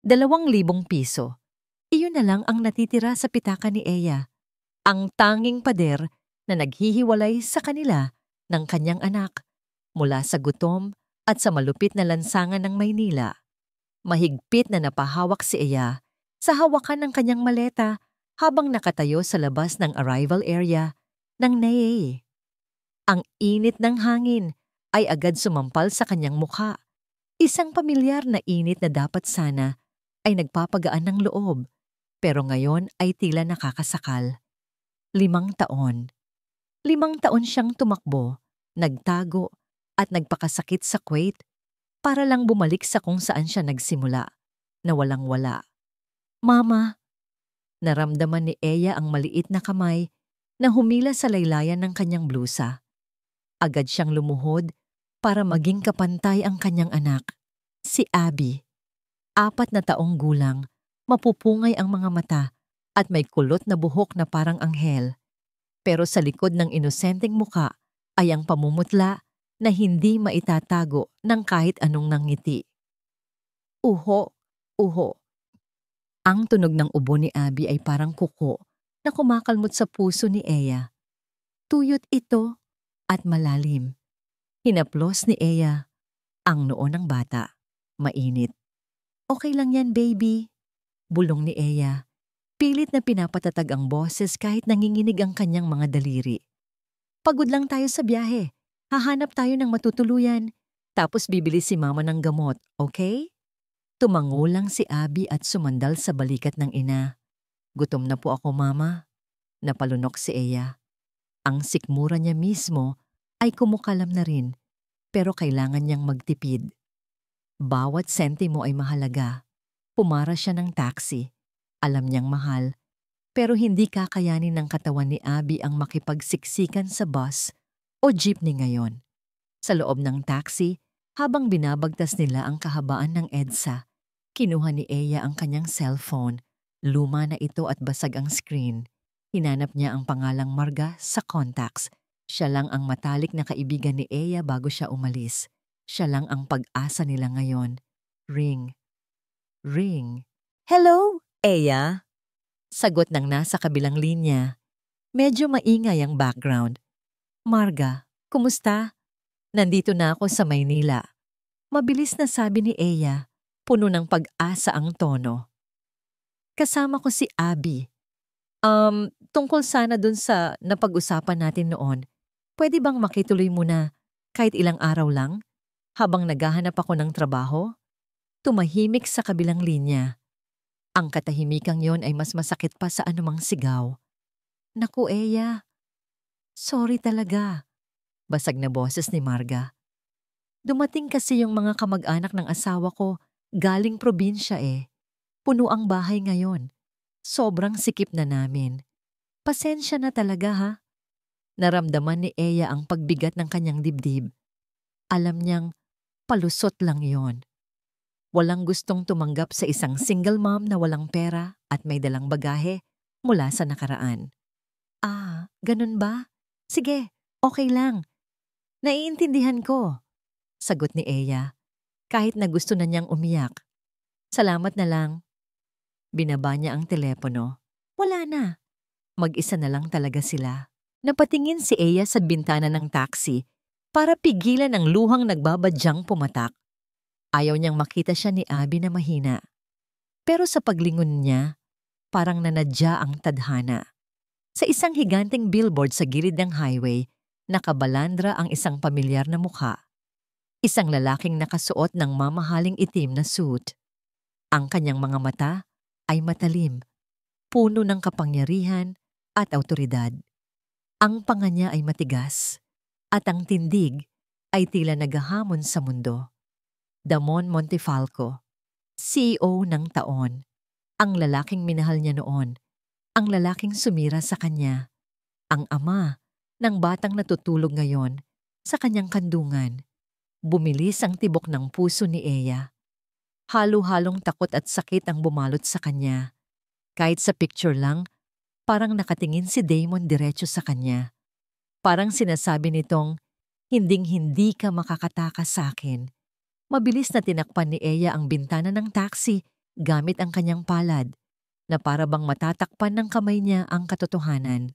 2,000 piso. Iyon na lang ang natitira sa pitaka ni Eya. Ang tanging pader na naghihiwalay sa kanila ng kanyang anak mula sa gutom at sa malupit na lansangan ng Maynila. Mahigpit na napahawak si Eya sa hawakan ng kanyang maleta habang nakatayo sa labas ng arrival area ng NAA. Ang init ng hangin ay agad sumampal sa kanyang mukha. Isang pamilyar na init na dapat sana ay nagpapagaan ng loob, pero ngayon ay tila nakakasakal. 5 taon. 5 taon siyang tumakbo, nagtago at nagpakasakit sa Kuwait para lang bumalik sa kung saan siya nagsimula, na walang-wala. Mama! Naramdaman ni Eya ang maliit na kamay na humila sa laylayan ng kanyang blusa. Agad siyang lumuhod para maging kapantay ang kanyang anak, si Abby. 4 na taong gulang, mapupungay ang mga mata at may kulot na buhok na parang anghel. Pero sa likod ng inosenteng muka ay ang pamumutla na hindi maitatago ng kahit anong nangiti. Uho, uho. Ang tunog ng ubo ni Abby ay parang kuko na kumakalmot sa puso ni Eya. Tuyot ito at malalim. Hinaplos ni Eya ang noo ng bata. Mainit. Okay lang yan, baby. Bulong ni Eya. Pilit na pinapatatag ang boses kahit nanginginig ang kanyang mga daliri. Pagod lang tayo sa biyahe. Hahanap tayo ng matutuluyan. Tapos bibili si mama ng gamot, okay? Tumango lang si Abby at sumandal sa balikat ng ina. Gutom na po ako, mama. Napalunok si Eya. Ang sikmura niya mismo ay kumukalam na rin, pero kailangan niyang magtipid. Bawat sentimo ay mahalaga. Pumara siya ng taxi. Alam niyang mahal, pero hindi kakayanin ng katawan ni Abby ang makipagsiksikan sa bus o jeepney ngayon. Sa loob ng taxi, habang binabagtas nila ang kahabaan ng EDSA, kinuha ni Eya ang kanyang cellphone. Luma na ito at basag ang screen. Hinanap niya ang pangalang Marga sa contacts. Siya lang ang matalik na kaibigan ni Eya bago siya umalis. Siya lang ang pag-asa nila ngayon. Ring. Ring. Hello, Eya? Sagot ng nasa kabilang linya. Medyo maingay ang background. Marga, kumusta? Nandito na ako sa Maynila. Mabilis na sabi ni Eya, puno ng pag-asa ang tono. Kasama ko si Abby. Tungkol sana dun sa napag-usapan natin noon, pwede bang makituloy muna kahit ilang araw lang habang naghahanap ako ng trabaho? Tumahimik sa kabilang linya. Ang katahimikang yon ay mas masakit pa sa anumang sigaw. Naku, Eya. Sorry talaga. Basag na boses ni Marga. Dumating kasi yung mga kamag-anak ng asawa ko galing probinsya eh. Puno ang bahay ngayon. Sobrang sikip na namin. Pasensya na talaga ha. Naramdaman ni Eya ang pagbigat ng kanyang dibdib. Alam niyang palusot lang yon. Walang gustong tumanggap sa isang single mom na walang pera at may dalang bagahe mula sa nakaraan. Ah, ganun ba? Sige, okay lang. Naiintindihan ko, sagot ni Eya, kahit na gusto na niyang umiyak. Salamat na lang. Binaba niya ang telepono. Wala na. Mag-isa na lang talaga sila. Napatingin si Eya sa bintana ng taxi para pigilan ang luhang nagbabadyang pumatak. Ayaw niyang makita siya ni Abby na mahina. Pero sa paglingon niya, parang nanadya ang tadhana. Sa isang higanteng billboard sa gilid ng highway, nakabalandra ang isang pamilyar na mukha. Isang lalaking nakasuot ng mamahaling itim na suit. Ang kanyang mga mata ay matalim, puno ng kapangyarihan at autoridad. Ang panga niya ay matigas, at ang tindig ay tila naghahamon sa mundo. Damon Montefalco, CEO ng taon. Ang lalaking minahal niya noon, ang lalaking sumira sa kanya, ang ama ng batang natutulog ngayon sa kanyang kandungan. Bumilis ang tibok ng puso ni Eya. Halo-halong takot at sakit ang bumalot sa kanya. Kahit sa picture lang, parang nakatingin si Damon diretso sa kanya. Parang sinasabi nitong, hinding-hindi ka makakatakas sa akin. Mabilis na tinakpan ni Eya ang bintana ng taxi gamit ang kanyang palad na para bang matatakpan ng kamay niya ang katotohanan.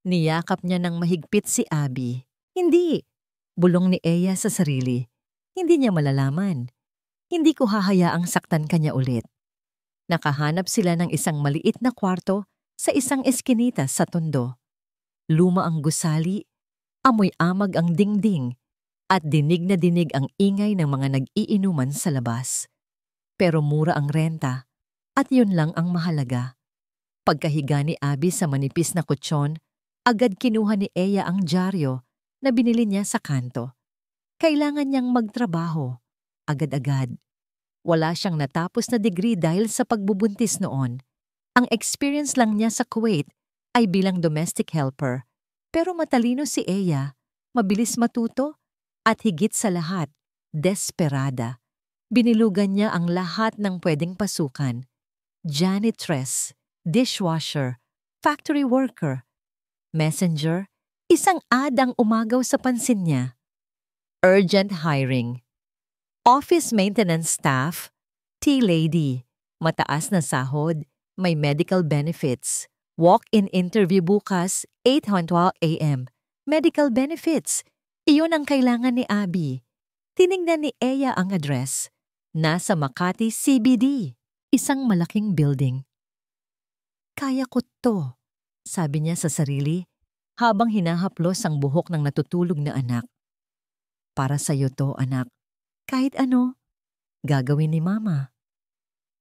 Niyakap niya ng mahigpit si Abby. Hindi! Bulong ni Eya sa sarili. Hindi niya malalaman. Hindi ko hahayaang saktan kanya ulit. Nakahanap sila ng isang maliit na kwarto sa isang eskinita sa tondo. Luma ang gusali, amoy amag ang dingding, at dinig na dinig ang ingay ng mga nag-iinuman sa labas. Pero mura ang renta, at yun lang ang mahalaga. Pagkahiga ni Abby sa manipis na kutsyon, agad kinuha ni Eya ang dyaryo na binili niya sa kanto. Kailangan niyang magtrabaho, agad-agad. Wala siyang natapos na degree dahil sa pagbubuntis noon. Ang experience lang niya sa Kuwait ay bilang domestic helper. Pero matalino si Eya, mabilis matuto, at higit sa lahat, desperada. Binilugan niya ang lahat ng pwedeng pasukan. Janitress, dishwasher, factory worker, messenger, isang ad ang umagaw sa pansin niya. Urgent hiring. Office maintenance staff, tea lady, mataas na sahod, may medical benefits. Walk-in interview bukas, 8:12 a.m. Medical benefits. Iyon ang kailangan ni Abby. Tiningnan ni Eya ang address. Nasa Makati CBD, isang malaking building. Kaya ko to, sabi niya sa sarili habang hinahaplos ang buhok ng natutulog na anak. Para sa'yo to, anak. Kahit ano, gagawin ni Mama.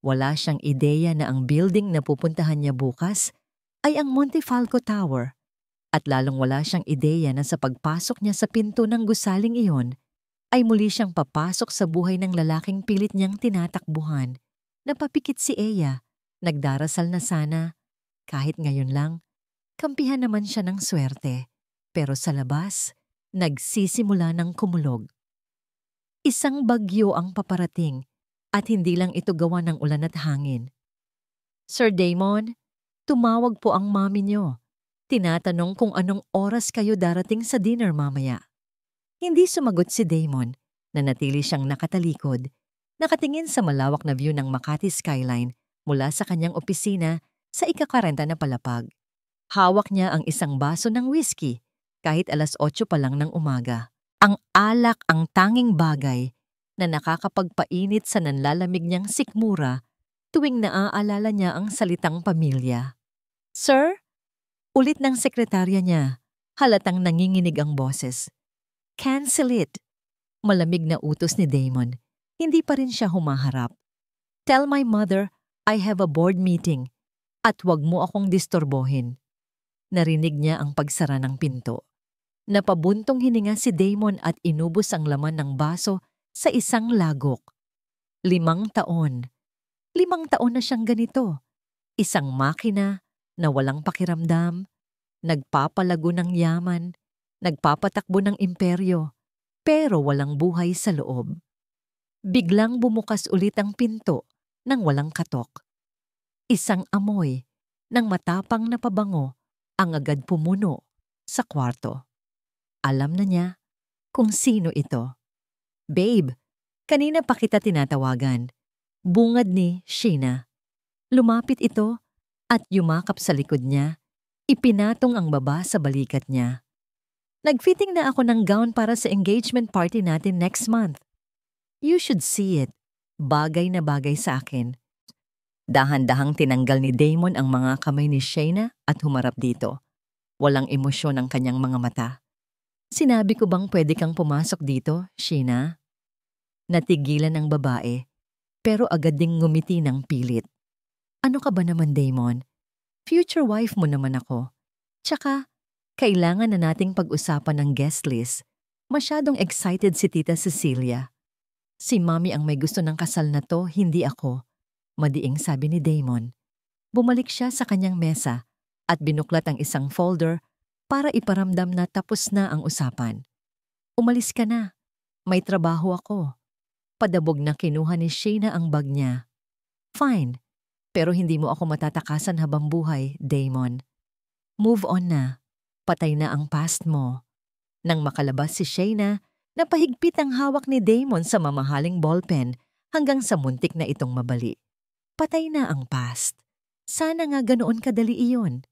Wala siyang ideya na ang building na pupuntahan niya bukas ay ang Montefalco Tower, at lalong wala siyang ideya na sa pagpasok niya sa pinto ng gusaling iyon ay muli siyang papasok sa buhay ng lalaking pilit niyang tinatakbuhan. Napapikit si Eya, nagdarasal na sana, kahit ngayon lang, kampihan naman siya ng swerte. Pero sa labas, nagsisimula ng kumulog. Isang bagyo ang paparating at hindi lang ito gawa ng ulan at hangin. Sir Damon, tumawag po ang mami niyo. Tinatanong kung anong oras kayo darating sa dinner mamaya. Hindi sumagot si Damon, nanatili siyang nakatalikod, nakatingin sa malawak na view ng Makati skyline mula sa kanyang opisina sa ika-40 na palapag. Hawak niya ang isang baso ng whiskey kahit 8:00 pa lang ng umaga. Ang alak ang tanging bagay na nakakapagpainit sa nanlalamig niyang sikmura tuwing naaalala niya ang salitang pamilya. Sir? Ulit ng sekretarya niya, halatang nanginginig ang boses. Cancel it. Malamig na utos ni Damon. Hindi pa rin siya humaharap. Tell my mother I have a board meeting at wag mo akong disturbohin. Narinig niya ang pagsara ng pinto. Napabuntong hininga si Damon at inubos ang laman ng baso sa isang lagok. 5 taon. 5 taon na siyang ganito. Isang makina na walang pakiramdam, nagpapalago ng yaman, nagpapatakbo ng imperyo, pero walang buhay sa loob. Biglang bumukas ulit ang pinto nang walang katok. Isang amoy ng matapang na pabango ang agad pumuno sa kwarto. Alam na niya kung sino ito. Babe, kanina pa kita tinatawagan. Bungad ni Sheena. Lumapit ito at yumakap sa likod niya. Ipinatong ang baba sa balikat niya. Nagfitting na ako ng gown para sa engagement party natin next month. You should see it. Bagay na bagay sa akin. Dahan-dahang tinanggal ni Damon ang mga kamay ni Sheena at humarap dito. Walang emosyon ang kanyang mga mata. Sinabi ko bang pwede kang pumasok dito, Sheena? Natigilan ang babae, pero agad ding ngumiti ng pilit. Ano ka ba naman, Damon? Future wife mo naman ako. Tsaka, kailangan na nating pag-usapan ng guest list. Masyadong excited si Tita Cecilia. Si Mami ang may gusto ng kasal na to, hindi ako. Madiing sabi ni Damon. Bumalik siya sa kanyang mesa at binuklat ang isang folder para iparamdam na tapos na ang usapan. Umalis ka na. May trabaho ako. Padabog na kinuha ni Sheena ang bag niya. Fine. Pero hindi mo ako matatakasan habang buhay, Damon. Move on na. Patay na ang past mo. Nang makalabas si Sheena, napahigpit ang hawak ni Damon sa mamahaling ballpen hanggang sa muntik na itong mabali. Patay na ang past. Sana nga ganoon kadali iyon.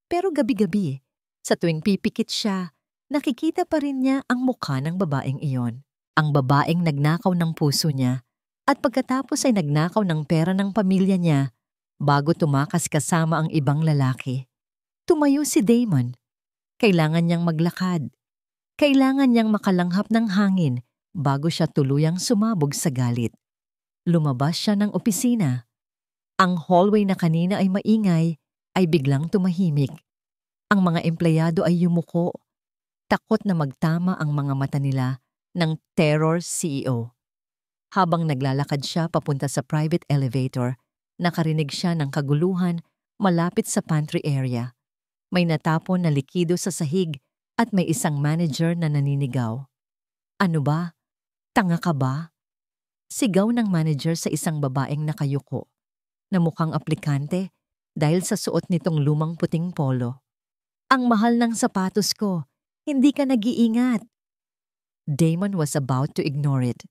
Pero gabi-gabi, sa tuwing pipikit siya, nakikita pa rin niya ang mukha ng babaeng iyon. Ang babaeng nagnakaw ng puso niya at pagkatapos ay nagnakaw ng pera ng pamilya niya bago tumakas kasama ang ibang lalaki. Tumayo si Damon. Kailangan niyang maglakad. Kailangan niyang makalanghap ng hangin bago siya tuluyang sumabog sa galit. Lumabas siya ng opisina. Ang hallway na kanina ay maingay ay biglang tumahimik. Ang mga empleyado ay yumuko. Takot na magtama ang mga mata nila ng terror CEO. Habang naglalakad siya papunta sa private elevator, nakarinig siya ng kaguluhan malapit sa pantry area. May natapon na likido sa sahig at may isang manager na naninigaw. Ano ba? Tanga ka ba? Sigaw ng manager sa isang babaeng nakayuko na mukhang aplikante dahil sa suot nitong lumang puting polo. Ang mahal ng sapatos ko, hindi ka nag-iingat. Damon was about to ignore it.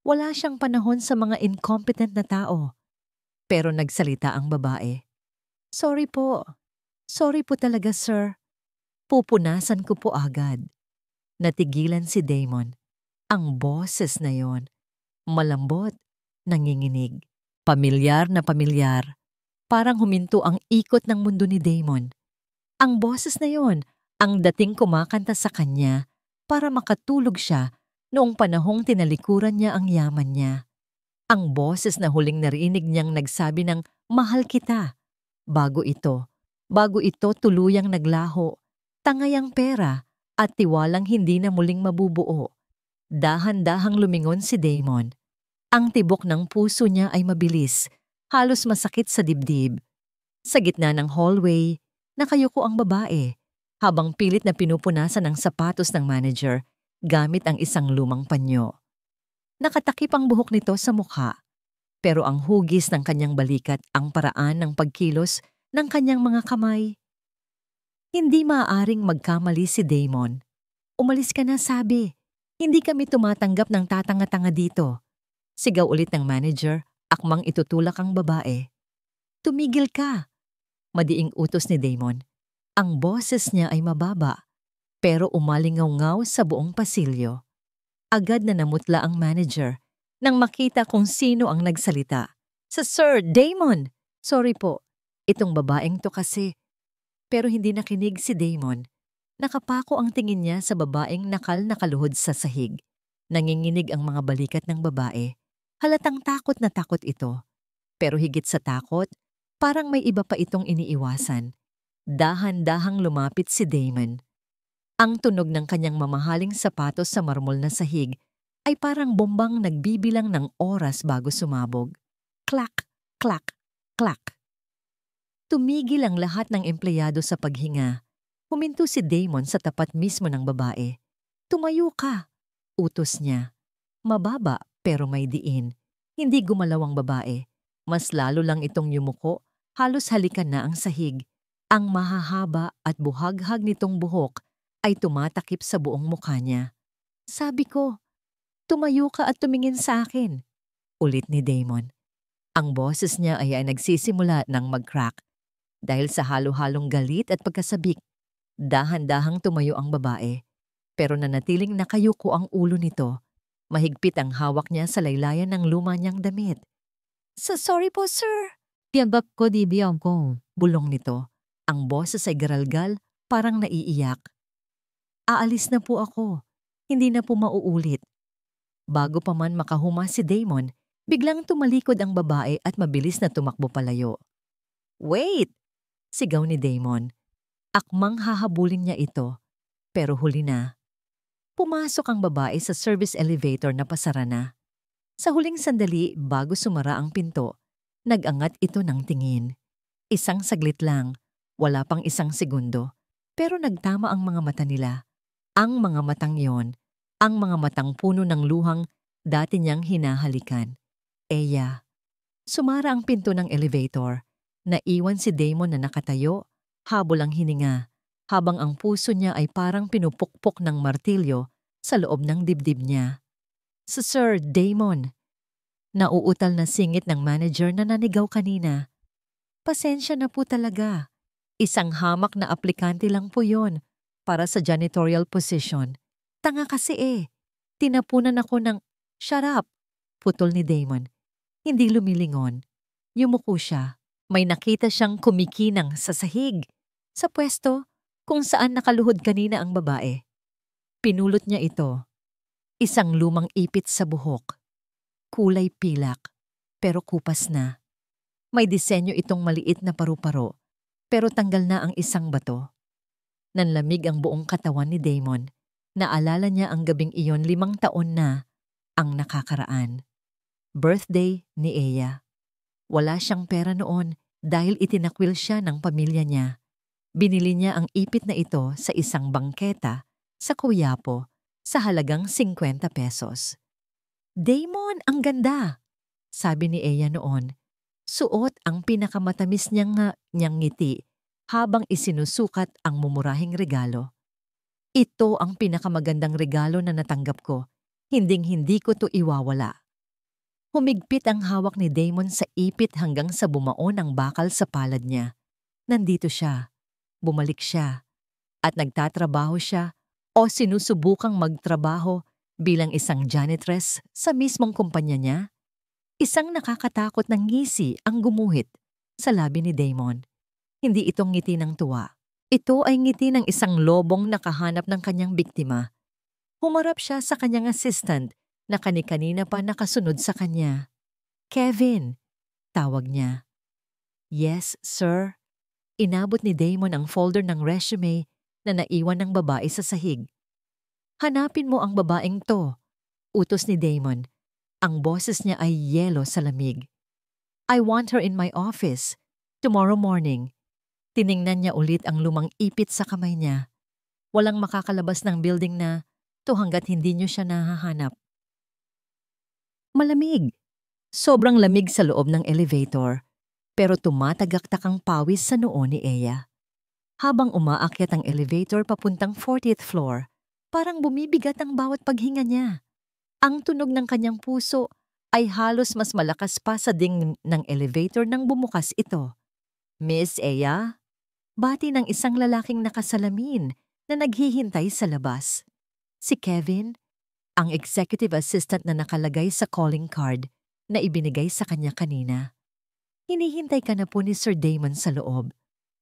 Wala siyang panahon sa mga incompetent na tao. Pero nagsalita ang babae. Sorry po. Sorry po talaga, sir. Pupunasan ko po agad. Natigilan si Damon. Ang boses na yon, malambot, nanginginig. Pamilyar na pamilyar. Parang huminto ang ikot ng mundo ni Damon. Ang boses na yon, ang dating kumakanta sa kanya para makatulog siya noong panahong tinalikuran niya ang yaman niya. Ang boses na huling narinig niyang nagsabi ng mahal kita. Bago ito tuluyang naglaho, tangay ang pera at tiwalang hindi na muling mabubuo. Dahan-dahang lumingon si Damon. Ang tibok ng puso niya ay mabilis, halos masakit sa dibdib. Sa gitna ng hallway, nakayuko ang babae, habang pilit na pinupunasan ang sapatos ng manager gamit ang isang lumang panyo. Nakatakip ang buhok nito sa mukha, pero ang hugis ng kanyang balikat ang paraan ng pagkilos ng kanyang mga kamay. Hindi maaaring magkamali si Damon. Umalis ka na, sabi. Hindi kami tumatanggap ng tatanga-tanga dito. Sigaw ulit ng manager, akmang itutulak ang babae. Tumigil ka. Madiing utos ni Damon. Ang boses niya ay mababa, pero umalingaw-ngaw sa buong pasilyo. Agad na namutla ang manager nang makita kung sino ang nagsalita. Sa Sir Damon! Sorry po, itong babaeng to kasi. Pero hindi nakinig si Damon. Nakapako ang tingin niya sa babaeng nakaluhod sa sahig. Nanginginig ang mga balikat ng babae. Halatang takot na takot ito. Pero higit sa takot, parang may iba pa itong iniiwasan. Dahan-dahang lumapit si Damon. Ang tunog ng kanyang mamahaling sapatos sa marmol na sahig ay parang bombang nagbibilang ng oras bago sumabog. Clack, clack, clack. Tumigil ang lahat ng empleyado sa paghinga. Huminto si Damon sa tapat mismo ng babae. Tumayo ka, utos niya. Mababa pero may diin. Hindi gumalaw ang babae. Mas lalo lang itong yumuko, halos halikan na ang sahig. Ang mahahaba at buhaghag nitong buhok ay tumatakip sa buong mukha niya. Sabi ko, tumayo ka at tumingin sa akin. Ulit ni Damon. Ang boses niya ay nagsisimula ng mag-crack. Dahil sa halo-halong galit at pagkasabik, dahan-dahang tumayo ang babae. Pero nanatiling nakayuko ang ulo nito. Mahigpit ang hawak niya sa laylayan ng luma niyang damit. Sorry po, sir. Tiyambak ko di biyam ko. Bulong nito. Ang boses ay garalgal, parang naiiyak. Aalis na po ako. Hindi na po mauulit. Bago pa man makahuma si Damon, biglang tumalikod ang babae at mabilis na tumakbo palayo. Wait! Sigaw ni Damon. Akmang hahabulin niya ito, pero huli na. Pumasok ang babae sa service elevator na pasara na. Sa huling sandali bago sumara ang pinto, nag-angat ito ng tingin. Isang saglit lang, wala pang isang segundo, pero nagtama ang mga mata nila. Ang mga matang yon, ang mga matang puno ng luhang dati niyang hinahalikan. Eya. Sumara ang pinto ng elevator. Naiwan si Damon na nakatayo, habol ang hininga, habang ang puso niya ay parang pinupukpok ng martilyo sa loob ng dibdib niya. Sir Damon! Nauutal na singit ng manager na nanigaw kanina. Pasensya na po talaga. Isang hamak na aplikante lang po yon para sa janitorial position. Tanga kasi eh. Tinapunan ako ng, "Shut up!" Putol ni Damon. Hindi lumilingon. Yumuko siya. May nakita siyang kumikinang sa sahig. Sa pwesto kung saan nakaluhod kanina ang babae. Pinulot niya ito. Isang lumang ipit sa buhok. Kulay pilak, pero kupas na. May disenyo itong maliit na paru-paro, pero tanggal na ang isang bato. Nanlamig ang buong katawan ni Damon. Naalala niya ang gabing iyon 5 taon na ang nakakaraan. Birthday ni Eya. Wala siyang pera noon dahil itinakwil siya ng pamilya niya. Binili niya ang ipit na ito sa isang bangketa sa Quiapo sa halagang 50 pesos. "Damon, ang ganda!" sabi ni Eya noon. Suot ang pinakamatamis niyang ngiti habang isinusukat ang mumurahing regalo. "Ito ang pinakamagandang regalo na natanggap ko. Hinding-hindi ko to iwawala." Humigpit ang hawak ni Damon sa ipit hanggang sa bumaon ang bakal sa palad niya. Nandito siya. Bumalik siya. At nagtatrabaho siya o sinusubukang magtrabaho bilang isang janitress sa mismong kumpanya niya. Isang nakakatakot na ngisi ang gumuhit sa labi ni Damon. Hindi itong ngiti ng tuwa. Ito ay ngiti ng isang lobong nakahanap ng kanyang biktima. Humarap siya sa kanyang assistant na kani-kanina pa nakasunod sa kanya. "Kevin," tawag niya. "Yes, sir." Inabot ni Damon ang folder ng resume na naiwan ng babae sa sahig. "Hanapin mo ang babaeng to," utos ni Damon. Ang boses niya ay yelo sa lamig. "I want her in my office tomorrow morning." Tiningnan niya ulit ang lumang ipit sa kamay niya. Walang makakalabas ng building na to hanggat hindi niyo siya nahahanap. Malamig. Sobrang lamig sa loob ng elevator, pero tumatagaktak ang pawis sa noo ni Eya. Habang umaakyat ang elevator papuntang 40th floor, parang bumibigat ang bawat paghinga niya. Ang tunog ng kanyang puso ay halos mas malakas pa sa ding ng elevator nang bumukas ito. "Miss Eya?" Bati ng isang lalaking nakasalamin na naghihintay sa labas. Si Kevin, ang executive assistant na nakalagay sa calling card na ibinigay sa kanya kanina. "Hinihintay ka na po ni Sir Damon sa loob."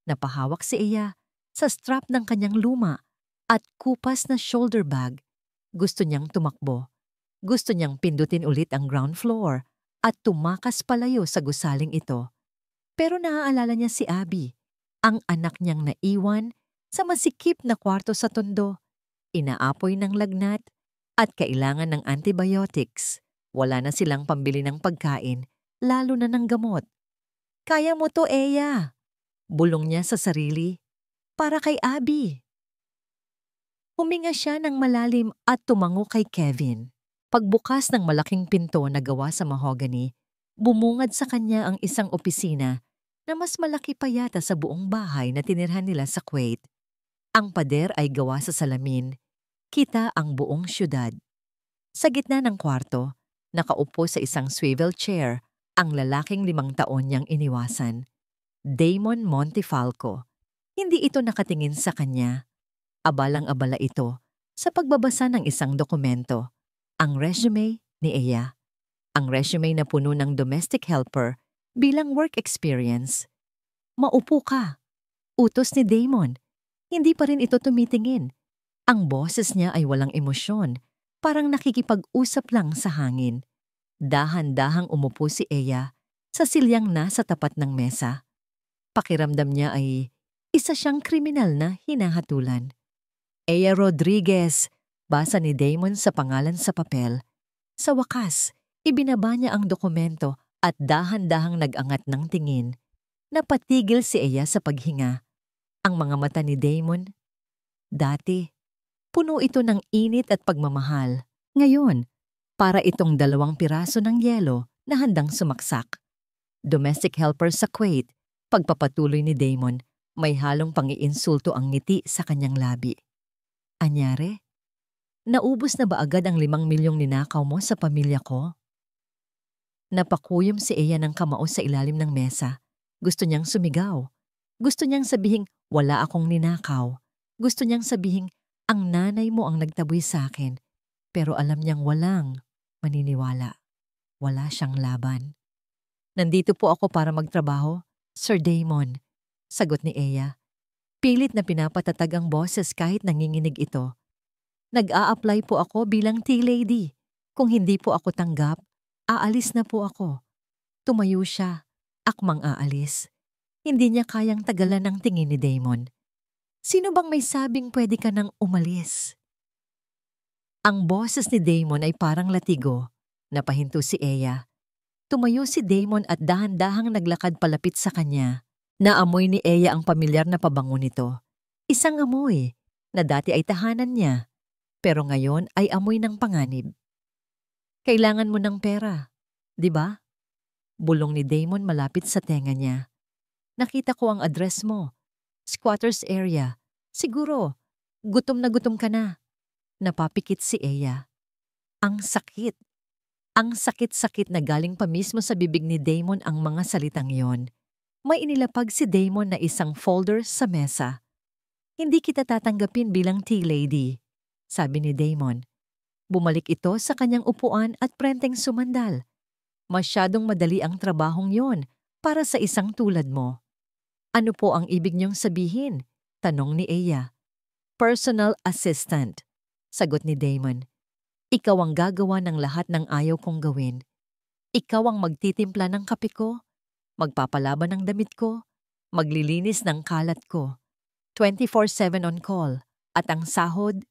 Napahawak si Eya sa strap ng kanyang luma at kupas na shoulder bag. Gusto niyang tumakbo. Gusto niyang pindutin ulit ang ground floor at tumakas palayo sa gusaling ito. Pero naaalala niya si Abby, ang anak niyang naiwan sa masikip na kwarto sa tondo. Inaapoy ng lagnat at kailangan ng antibiotics. Wala na silang pambili ng pagkain, lalo na ng gamot. "Kaya mo to, Eya," bulong niya sa sarili. "Para kay Abby." Huminga siya ng malalim at tumango kay Kevin. Pagbukas ng malaking pinto na gawa sa mahogany, bumungad sa kanya ang isang opisina na mas malaki pa yata sa buong bahay na tinirhan nila sa Kuwait. Ang pader ay gawa sa salamin. Kita ang buong syudad. Sa gitna ng kwarto, nakaupo sa isang swivel chair, ang lalaking 5 taon niyang iniwasan. Damon Montefalco. Hindi ito nakatingin sa kanya. Abalang-abala ito sa pagbabasa ng isang dokumento. Ang resume ni Eya. Ang resume na puno ng domestic helper bilang work experience. "Maupo ka," utos ni Damon. Hindi pa rin ito tumitingin. Ang boses niya ay walang emosyon, parang nakikipag-usap lang sa hangin. Dahan-dahang umupo si Eya sa silyang nasa tapat ng mesa. Pakiramdam niya ay isa siyang kriminal na hinahatulan. "Eya Rodriguez," basa ni Damon sa pangalan sa papel. Sa wakas, ibinaba niya ang dokumento at dahan-dahang nag-angat ng tingin. Napatigil si Eya sa paghinga. Ang mga mata ni Damon, dati, puno ito ng init at pagmamahal. Ngayon, para itong 2 piraso ng yelo na handang sumaksak. Domestic helper sa Kuwait, pagpapatuloy ni Damon, may halong pang-iinsulto ang ngiti sa kanyang labi. "Anyare? Naubos na ba agad ang 5 milyong ninakaw mo sa pamilya ko?" Napakuyom si Eya ng kamao sa ilalim ng mesa. Gusto niyang sumigaw. Gusto niyang sabihing wala akong ninakaw. Gusto niyang sabihing ang nanay mo ang nagtaboy sa akin. Pero alam niyang walang maniniwala. Wala siyang laban. Nandito po ako para magtrabaho, Sir Damon, sagot ni Eya. Pilit na pinapatatag ang boses kahit nanginginig ito. Nag-a-apply po ako bilang tea lady. Kung hindi po ako tanggap, aalis na po ako. Tumayo siya, akmang aalis. Hindi niya kayang tagalan ang tingin ni Damon. Sino bang may sabing pwede ka nang umalis? Ang boses ni Damon ay parang latigo. Napahinto si Eya. Tumayo si Damon at dahan-dahang naglakad palapit sa kanya. Naamoy ni Eya ang pamilyar na pabango nito. Isang amoy na dati ay tahanan niya, pero ngayon ay amoy ng panganib. Kailangan mo ng pera, di ba? Bulong ni Damon malapit sa tenga niya. Nakita ko ang address mo. Squatters area. Siguro, gutom ka na. Napapikit si Eya. Ang sakit. Ang sakit-sakit na galing pa mismo sa bibig ni Damon ang mga salitang yon. May inilapag si Damon na isang folder sa mesa. Hindi kita tatanggapin bilang tea lady, sabi ni Damon. Bumalik ito sa kanyang upuan at prenteng sumandal. Masyadong madali ang trabahong yon para sa isang tulad mo. Ano po ang ibig niyong sabihin? Tanong ni Eya. Personal assistant, sagot ni Damon. Ikaw ang gagawa ng lahat ng ayaw kong gawin. Ikaw ang magtitimpla ng kape ko, magpapalaban ng damit ko, maglilinis ng kalat ko. 24/7 on call. At ang sahod?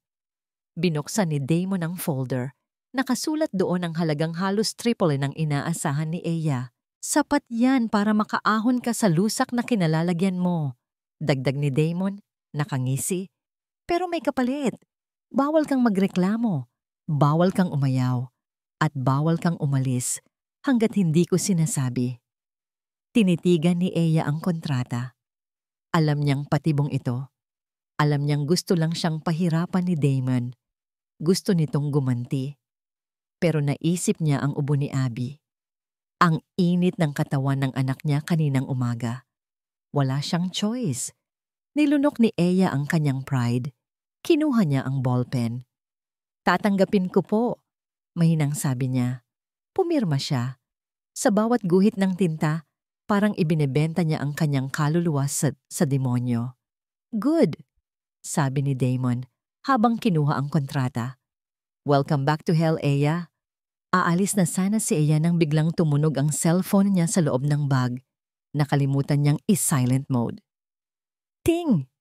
Binuksan ni Damon ang folder. Nakasulat doon ang halagang halos triple ng inaasahan ni Eya. Sapat yan para makaahon ka sa lusak na kinalalagyan mo. Dagdag ni Damon, nakangisi. Pero may kapalit. Bawal kang magreklamo. Bawal kang umayaw. At bawal kang umalis hanggat hindi ko sinasabi. Tinitigan ni Eya ang kontrata. Alam niyang patibong ito. Alam niyang gusto lang siyang pahirapan ni Damon. Gusto nitong gumanti. Pero naisip niya ang ubo ni Abby. Ang init ng katawan ng anak niya kaninang umaga. Wala siyang choice. Nilunok ni Eya ang kanyang pride. Kinuha niya ang ballpen. Tatanggapin ko po, mahinang sabi niya. Pumirma siya. Sa bawat guhit ng tinta, parang ibinebenta niya ang kanyang kaluluwa sa demonyo. Good, sabi ni Damon habang kinuha ang kontrata. Welcome back to hell, Eya. Aalis na sana si Eya nang biglang tumunog ang cellphone niya sa loob ng bag. Nakalimutan niyang i-silent mode. Ting!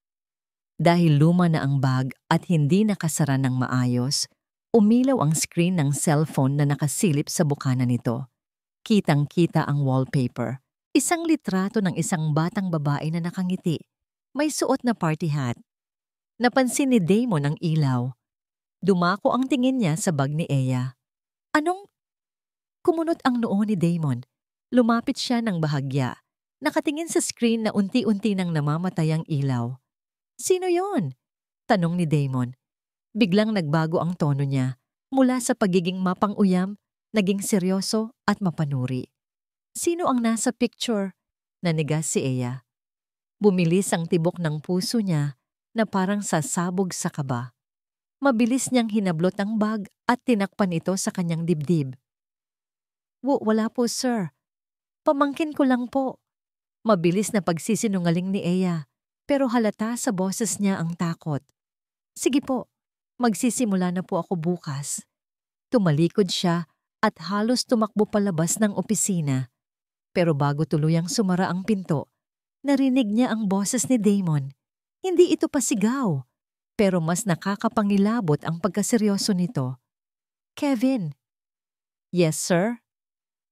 Dahil luma na ang bag at hindi nakasara ng maayos, umilaw ang screen ng cellphone na nakasilip sa bukana nito. Kitang-kita ang wallpaper. Isang litrato ng isang batang babae na nakangiti. May suot na party hat. Napansin ni Damon ang ilaw. Dumako ang tingin niya sa bag ni Eya. Anong? Kumunot ang noo ni Damon. Lumapit siya ng bahagya. Nakatingin sa screen na unti-unti nang namamatay ang ilaw. Sino yon? Tanong ni Damon. Biglang nagbago ang tono niya. Mula sa pagiging mapang-uyam, naging seryoso at mapanuri. Sino ang nasa picture? Nanigas si Eya. Bumilis ang tibok ng puso niya na parang sasabog sa kaba. Mabilis niyang hinablot ang bag at tinakpan ito sa kanyang dibdib. Wala po, sir. Pamangkin ko lang po. Mabilis na pagsisinungaling ni Eya, pero halata sa boses niya ang takot. Sige po, magsisimula na po ako bukas. Tumalikod siya at halos tumakbo palabas ng opisina. Pero bago tuluyang sumara ang pinto, narinig niya ang boses ni Damon. Hindi ito pasigaw, pero mas nakakapangilabot ang pagkaseryoso nito. Kevin. Yes, sir?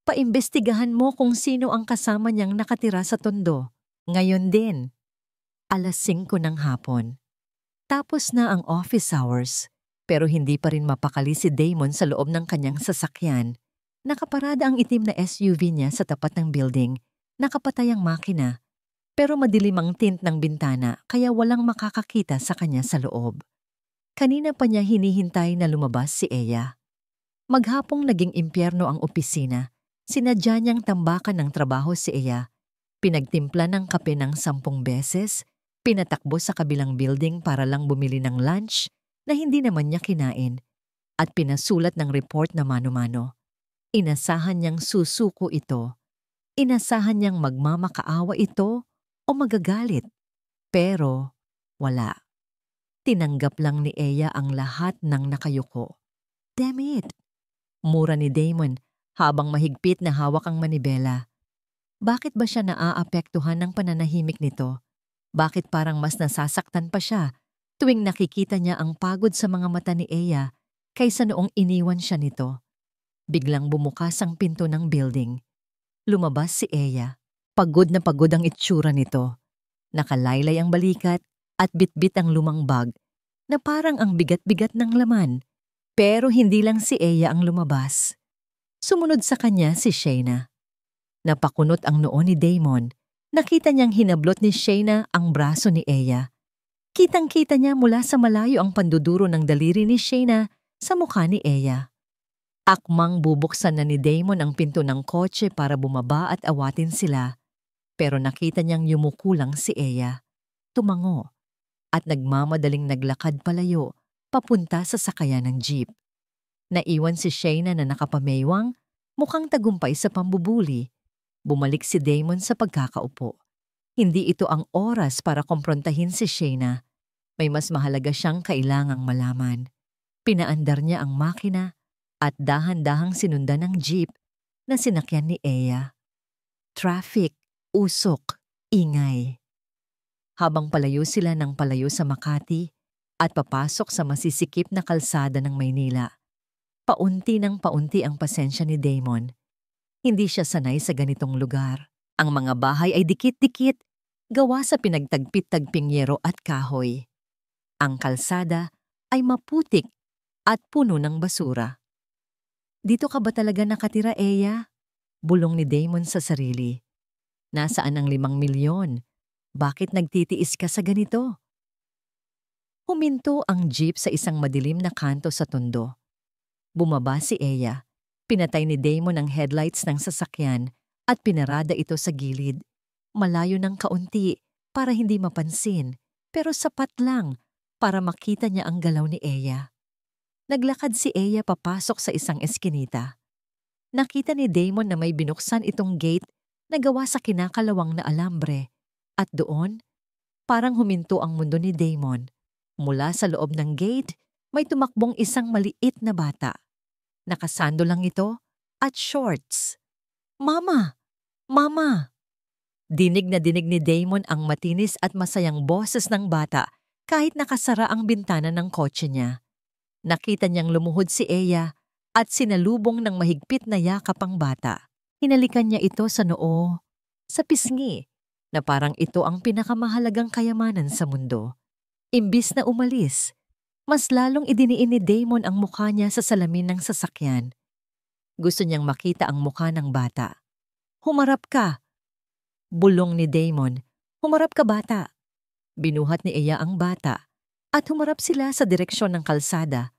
Paimbestigahan mo kung sino ang kasama niyang nakatira sa tondo. Ngayon din. 5:00 ng hapon. Tapos na ang office hours, pero hindi pa rin mapakali si Damon sa loob ng kanyang sasakyan. Nakaparada ang itim na SUV niya sa tapat ng building. Nakapatay ang makina, pero madilim ang tint ng bintana kaya walang makakakita sa kanya sa loob. Kanina pa niya hinihintay na lumabas si Eya. Maghapong naging impyerno ang opisina Sinadya niyang tambakan ng trabaho si Eya. Pinagtimpla ng kape ng 10 beses, pinatakbo sa kabilang building para lang bumili ng lunch na hindi naman niya kinain, at pinasulat ng report na mano-mano. Inasahan niyang susuko ito. Inasahan niyang magmamakaawa ito o magagalit. Pero wala. Tinanggap lang ni Eya ang lahat ng nakayuko. Damn it! Mura ni Damon habang mahigpit na hawak ang manibela. Bakit ba siya naaapektuhan ng pananahimik nito? Bakit parang mas nasasaktan pa siya tuwing nakikita niya ang pagod sa mga mata ni Eya kaysa noong iniwan siya nito? Biglang bumukas ang pinto ng building. Lumabas si Eya. Pagod na pagod ang itsura nito. Nakalaylay ang balikat at bitbit ang lumang bag na parang ang bigat-bigat ng laman. Pero hindi lang si Eya ang lumabas. Sumunod sa kanya si Shayna. Napakunot ang noo ni Damon. Nakita niyang hinablot ni Shayna ang braso ni Eya. Kitang-kita niya mula sa malayo ang panduduro ng daliri ni Shayna sa mukha ni Eya. Akmang bubuksan na ni Damon ang pinto ng kotse para bumaba at awatin sila. Pero nakita niyang yumuko lang si Eya. Tumango at nagmamadaling naglakad palayo papunta sa sakayan ng jeep. Naiwan si Shayna na nakapameywang, mukhang tagumpay sa pambubuli. Bumalik si Damon sa pagkakaupo. Hindi ito ang oras para komprontahin si Shayna. May mas mahalaga siyang kailangang malaman. Pinaandar niya ang makina at dahan-dahang sinundan ng jeep na sinakyan ni Eya. Traffic, usok, ingay. Habang palayo sila ng palayo sa Makati at papasok sa masisikip na kalsada ng Maynila, paunti ng paunti ang pasensya ni Damon. Hindi siya sanay sa ganitong lugar. Ang mga bahay ay dikit-dikit, gawa sa pinagtagpit-tagping yero at kahoy. Ang kalsada ay maputik at puno ng basura. Dito ka ba talaga nakatira, Eya? Bulong ni Damon sa sarili. Nasaan ang 5 milyon? Bakit nagtitiis ka sa ganito? Huminto ang jeep sa isang madilim na kanto sa tondo. Bumaba si Eya. Pinatay ni Damon ang headlights ng sasakyan at pinarada ito sa gilid. Malayo ng kaunti para hindi mapansin, pero sapat lang para makita niya ang galaw ni Eya. Naglakad si Eya papasok sa isang eskinita. Nakita ni Damon na may binuksan itong gate na gawa sa kinakalawang na alambre. At doon, parang huminto ang mundo ni Damon. Mula sa loob ng gate, may tumakbong isang maliit na bata. Nakasando lang ito at shorts. Mama! Mama! Dinig na dinig ni Damon ang matinis at masayang boses ng bata kahit nakasara ang bintana ng kotse niya. Nakita niyang lumuhod si Eya at sinalubong ng mahigpit na yakap ang bata. Hinalikan niya ito sa noo, sa pisngi, na parang ito ang pinakamahalagang kayamanan sa mundo. Imbis na umalis, mas lalong idiniin ni Damon ang mukha niya sa salamin ng sasakyan. Gusto niyang makita ang mukha ng bata. Humarap ka! Bulong ni Damon. Humarap ka, bata! Binuhat ni Eya ang bata at humarap sila sa direksyon ng kalsada.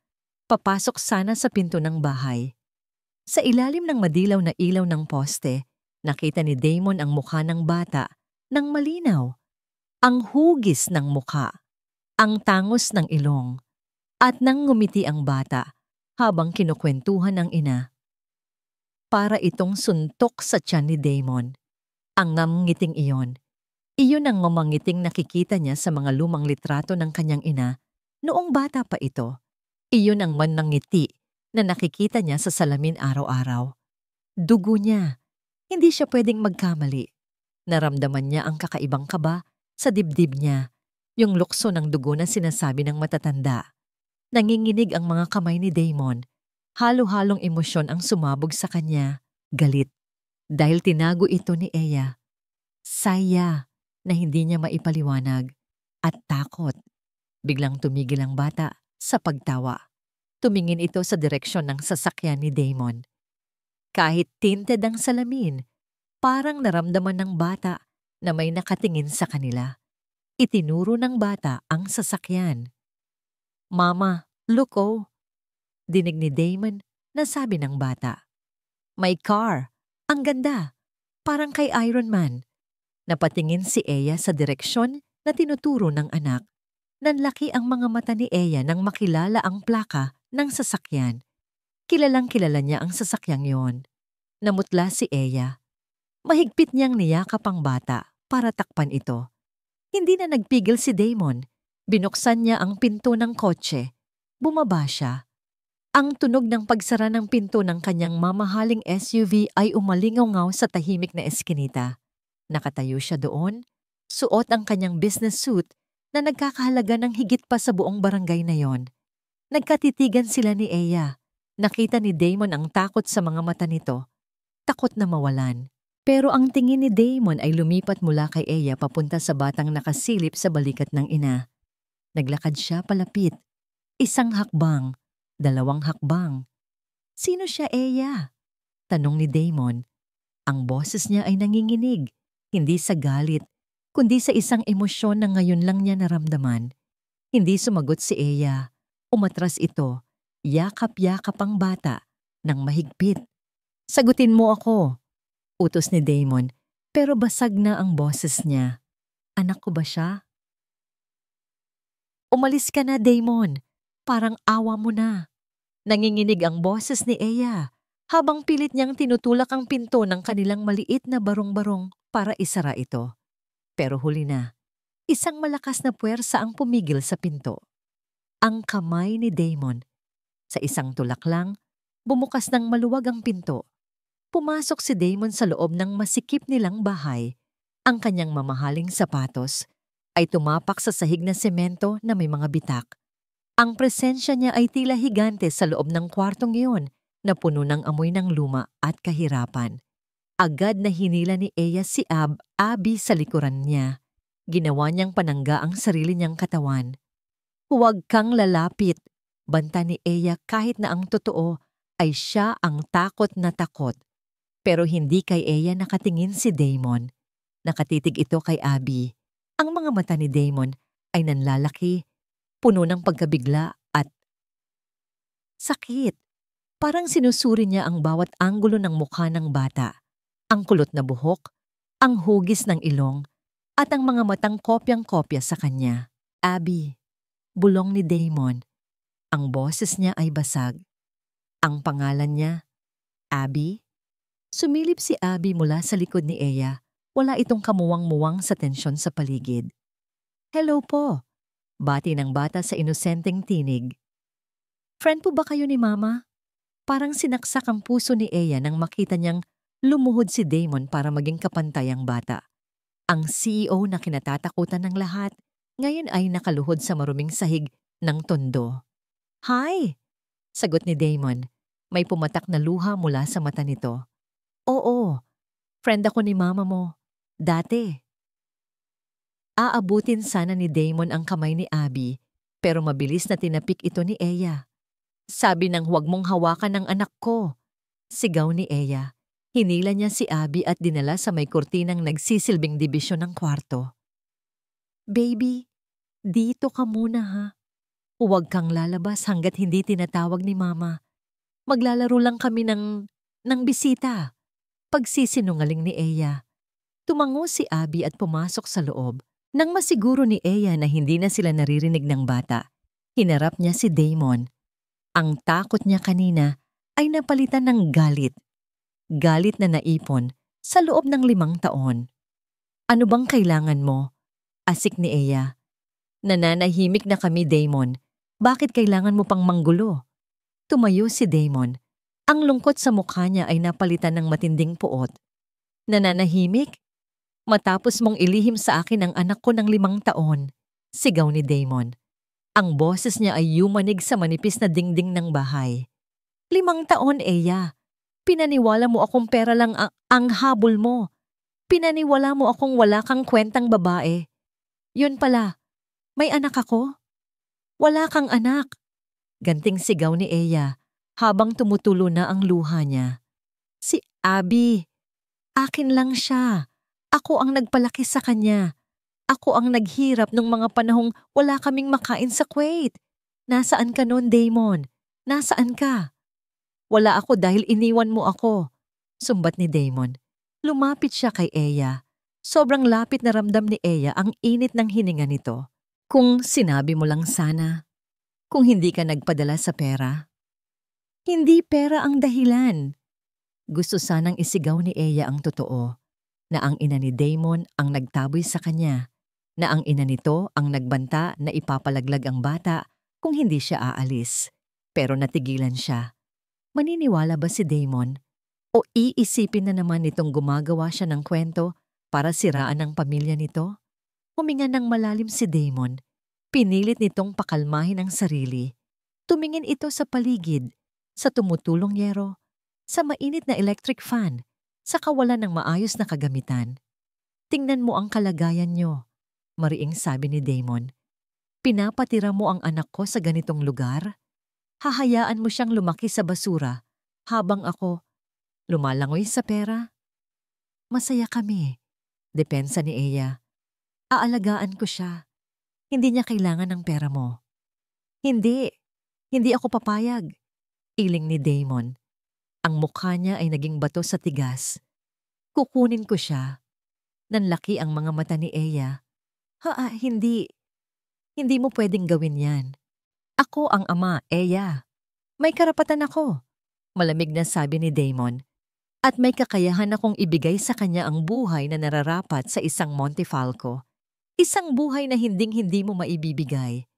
Papasok sana sa pinto ng bahay. Sa ilalim ng madilaw na ilaw ng poste, nakita ni Damon ang mukha ng bata ng malinaw. Ang hugis ng mukha, ang tangos ng ilong, at nang ngumiti ang bata habang kinukwentuhan ng ina. Para itong suntok sa tiyan ni Damon. Ang ngamngiting iyon. Iyon ang ngumangiting nakikita niya sa mga lumang litrato ng kanyang ina noong bata pa ito. Iyon ang manangiti na nakikita niya sa salamin araw-araw. Dugo niya. Hindi siya pwedeng magkamali. Naramdaman niya ang kakaibang kaba sa dibdib niya, yung lukso ng dugo na sinasabi ng matatanda. Nanginginig ang mga kamay ni Damon. Halo-halong emosyon ang sumabog sa kanya. Galit. Dahil tinago ito ni Eya. Saya na hindi niya maipaliwanag. At takot. Biglang tumigil ang bata sa pagtawa. Tumingin ito sa direksyon ng sasakyan ni Damon. Kahit tinted ang salamin, parang naramdaman ng bata na may nakatingin sa kanila. Itinuro ng bata ang sasakyan. Mama, look oh! Dinig ni Damon na sabi ng bata. My car! Ang ganda, parang kay Iron Man. Napatingin si Eya sa direksyon na tinuturo ng anak. Nanlaki ang mga mata ni Eya nang makilala ang plaka ng sasakyan. Kilalang-kilala niya ang sasakyang yon. Namutla si Eya. Mahigpit niyang niyakap ang bata para takpan ito. Hindi na nagpigil si Damon. Binuksan niya ang pinto ng kotse. Bumaba siya. Ang tunog ng pagsara ng pinto ng kanyang mamahaling SUV ay umalingaw sa tahimik na eskinita. Nakatayo siya doon, suot ang kanyang business suit na nagkakahalaga ng higit pa sa buong barangay na yon. Nagkatitigan sila ni Eya. Nakita ni Damon ang takot sa mga mata nito. Takot na mawalan. Pero ang tingin ni Damon ay lumipat mula kay Eya papunta sa batang nakasilip sa balikat ng ina. Naglakad siya palapit. Isang hakbang, 2 hakbang. Sino siya, Eya? Tanong ni Damon. Ang boses niya ay nanginginig, hindi sa galit, kundi sa isang emosyon na ngayon lang niya naramdaman. Hindi sumagot si Eya. Umatras ito. Yakap-yakap ang bata nang mahigpit. Sagutin mo ako, utos ni Damon, pero basag na ang boses niya. Anak ko ba siya? Umalis ka na, Damon. Parang awa mo na. Nanginginig ang boses ni Eya habang pilit niyang tinutulak ang pinto ng kanilang maliit na barong-barong para isara ito. Pero huli na, isang malakas na puwersa ang pumigil sa pinto. Ang kamay ni Damon. Sa isang tulak lang, bumukas ng maluwag ang pinto. Pumasok si Damon sa loob ng masikip nilang bahay. Ang kanyang mamahaling sapatos ay tumapak sa sahig na semento na may mga bitak. Ang presensya niya ay tila higante sa loob ng kwartong iyon na puno ng amoy ng luma at kahirapan. Agad na hinila ni Eya si Abby sa likuran niya. Ginawa niyang panangga ang sarili niyang katawan. Huwag kang lalapit, banta ni Eya kahit na ang totoo ay siya ang takot na takot. Pero hindi kay Eya nakatingin si Damon. Nakatitig ito kay Abby. Ang mga mata ni Damon ay nanlalaki, puno ng pagkabigla at sakit. Parang sinusuri niya ang bawat anggulo ng mukha ng bata. Ang kulot na buhok, ang hugis ng ilong, at ang mga matang kopyang-kopya sa kanya. Abby, bulong ni Damon. Ang boses niya ay basag. Ang pangalan niya, Abby? Sumilip si Abby mula sa likod ni Eya. Wala itong kamuwang-muwang sa tensyon sa paligid. Hello po, bati ng bata sa inosenteng tinig. Friend po ba kayo ni Mama? Parang sinaksak ang puso ni Eya nang makita niyang lumuhod si Damon para maging kapantay ang bata. Ang CEO na kinatatakutan ng lahat, ngayon ay nakaluhod sa maruming sahig ng tondo. Hi! Sagot ni Damon. May pumatak na luha mula sa mata nito. Oo, friend ako ni Mama mo. Dati. Aabutin sana ni Damon ang kamay ni Abby, pero mabilis na tinapik ito ni Eya. Sabi nang huwag mong hawakan ang anak ko. Sigaw ni Eya. Hinila niya si Abby at dinala sa may kurtinang nagsisilbing dibisyon ng kwarto. Baby, dito ka muna ha. Huwag kang lalabas hanggat hindi tinatawag ni Mama. Maglalaro lang kami ng bisita. Pagsisinungaling ni Eya. Tumango si Abby at pumasok sa loob. Nang masiguro ni Eya na hindi na sila naririnig ng bata, hinarap niya si Damon. Ang takot niya kanina ay napalitan ng galit. Galit na naipon sa loob ng 5 taon. Ano bang kailangan mo? Asik ni Eya. Nananahimik na kami, Damon. Bakit kailangan mo pang manggulo? Tumayo si Damon. Ang lungkot sa mukha niya ay napalitan ng matinding puot. Nananahimik? Matapos mong ilihim sa akin ang anak ko ng 5 taon. Sigaw ni Damon. Ang boses niya ay yumanig sa manipis na dingding ng bahay. 5 taon, Eya. Pinaniwala mo akong pera lang ang habol mo. Pinaniwala mo akong wala kang kwentang babae. Yun pala, may anak ako? Wala kang anak. Ganting sigaw ni Eya habang tumutulo na ang luha niya. Si Abby. Akin lang siya. Ako ang nagpalaki sa kanya. Ako ang naghirap nung mga panahong wala kaming makain sa Kuwait. Nasaan ka noon, Damon? Nasaan ka? Wala ako dahil iniwan mo ako. Sumbat ni Damon. Lumapit siya kay Eya. Sobrang lapit na ramdam ni Eya ang init ng hininga nito. Kung sinabi mo lang sana, kung hindi ka nagpadala sa pera. Hindi pera ang dahilan. Gusto sanang isigaw ni Eya ang totoo, na ang ina ni Damon ang nagtaboy sa kanya, na ang ina nito ang nagbanta na ipapalaglag ang bata kung hindi siya aalis. Pero natigilan siya. Maniniwala ba si Damon? O iisipin na naman nitong gumagawa siya ng kwento para siraan ang pamilya nito? Huminga ng malalim si Damon. Pinilit nitong pakalmahin ang sarili. Tumingin ito sa paligid, sa tumutulong yero, sa mainit na electric fan, sa kawalan ng maayos na kagamitan. Tingnan mo ang kalagayan niyo, mariing sabi ni Damon. Pinapatira mo ang anak ko sa ganitong lugar? Hahayaan mo siyang lumaki sa basura habang ako lumalangoy sa pera? Masaya kami, depensa ni Eya. Aalagaan ko siya. Hindi niya kailangan ng pera mo. Hindi ako papayag. Iling ni Damon. Ang mukha niya ay naging bato sa tigas. Kukunin ko siya. Nanlaki ang mga mata ni Eya. Hindi. Hindi mo pwedeng gawin yan. Ako ang ama, Eya. May karapatan ako. Malamig na sabi ni Damon. At may kakayahan akong ibigay sa kanya ang buhay na nararapat sa isang Montefalco. Isang buhay na hinding-hindi mo maibibigay.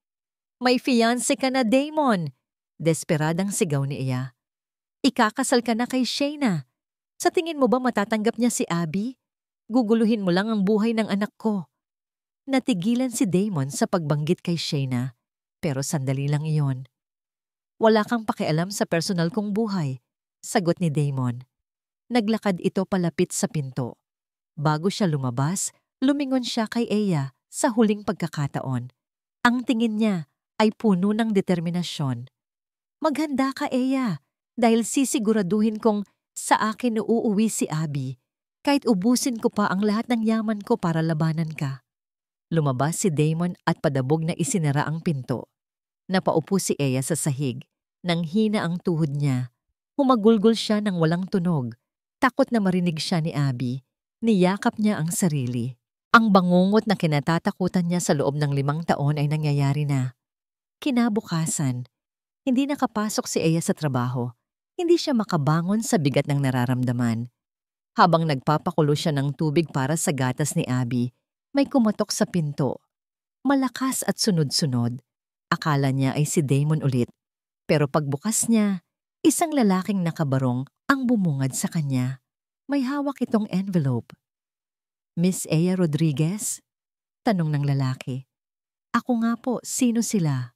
May fiancé ka na, Damon! Desperadang sigaw ni Eya. Ikakasal ka na kay Shayna. Sa tingin mo ba matatanggap niya si Abby? Guguluhin mo lang ang buhay ng anak ko. Natigilan si Damon sa pagbanggit kay Shayna, pero sandali lang iyon. Wala kang pakialam sa personal kong buhay, sagot ni Damon. Naglakad ito palapit sa pinto. Bago siya lumabas, lumingon siya kay Eya sa huling pagkakataon. Ang tingin niya ay puno ng determinasyon. Maghanda ka, Eya, dahil sisiguraduhin kong sa akin uuwi si Abby, kahit ubusin ko pa ang lahat ng yaman ko para labanan ka. Lumabas si Damon at padabog na isinara ang pinto. Napaupo si Eya sa sahig. Nang hina ang tuhod niya, humagulgol siya ng walang tunog. Takot na marinig siya ni Abby. Niyakap niya ang sarili. Ang bangungot na kinatatakutan niya sa loob ng 5 taon ay nangyayari na. Kinabukasan, hindi nakapasok si Eya sa trabaho. Hindi siya makabangon sa bigat ng nararamdaman. Habang nagpapakulo siya ng tubig para sa gatas ni Abby, may kumatok sa pinto. Malakas at sunod-sunod. Akala niya ay si Damon ulit. Pero pagbukas niya, isang lalaking nakabarong ang bumungad sa kanya. May hawak itong envelope. Miss Eya Rodriguez? Tanong ng lalaki. Ako nga po, sino sila?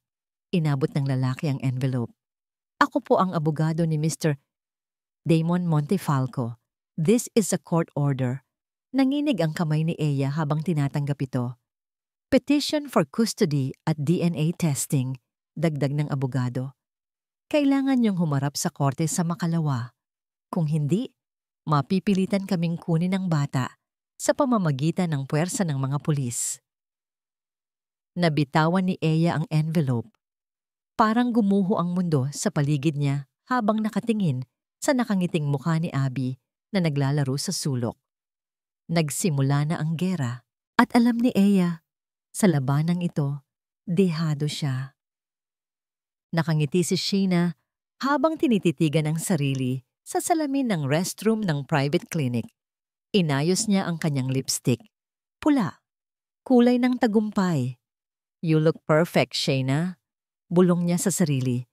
Inabot ng lalaki ang envelope. Ako po ang abogado ni Mr. Damon Montefalco. This is a court order. Nanginig ang kamay ni Eya habang tinatanggap ito. Petition for custody at DNA testing, dagdag ng abogado. Kailangan niyong humarap sa korte sa makalawa. Kung hindi, mapipilitan kaming kunin ang bata sa pamamagitan ng puwersa ng mga pulis. Nabitawan ni Eya ang envelope. Parang gumuho ang mundo sa paligid niya habang nakatingin sa nakangiting mukha ni Abby na naglalaro sa sulok. Nagsimula na ang gera at alam ni Eya, sa labanang ito, dehado siya. Nakangiti si Shayna habang tinititigan ang sarili sa salamin ng restroom ng private clinic. Inayos niya ang kanyang lipstick. Pula. Kulay ng tagumpay. You look perfect, Shayna. Bulong niya sa sarili.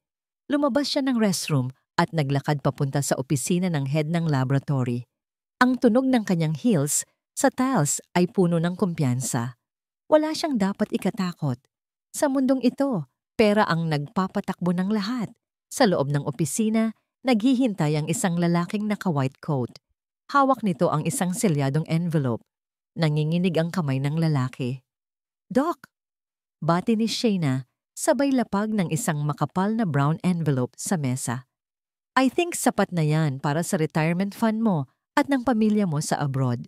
Lumabas siya ng restroom at naglakad papunta sa opisina ng head ng laboratory. Ang tunog ng kanyang heels sa tiles ay puno ng kumpiyansa. Wala siyang dapat ikatakot. Sa mundong ito, pera ang nagpapatakbo ng lahat. Sa loob ng opisina, naghihintay ang isang lalaking naka-white coat. Hawak nito ang isang selyadong envelope. Nanginginig ang kamay ng lalaki. Doc! Bati ni Shayna, sabay lapag ng isang makapal na brown envelope sa mesa. I think sapat na yan para sa retirement fund mo at ng pamilya mo sa abroad.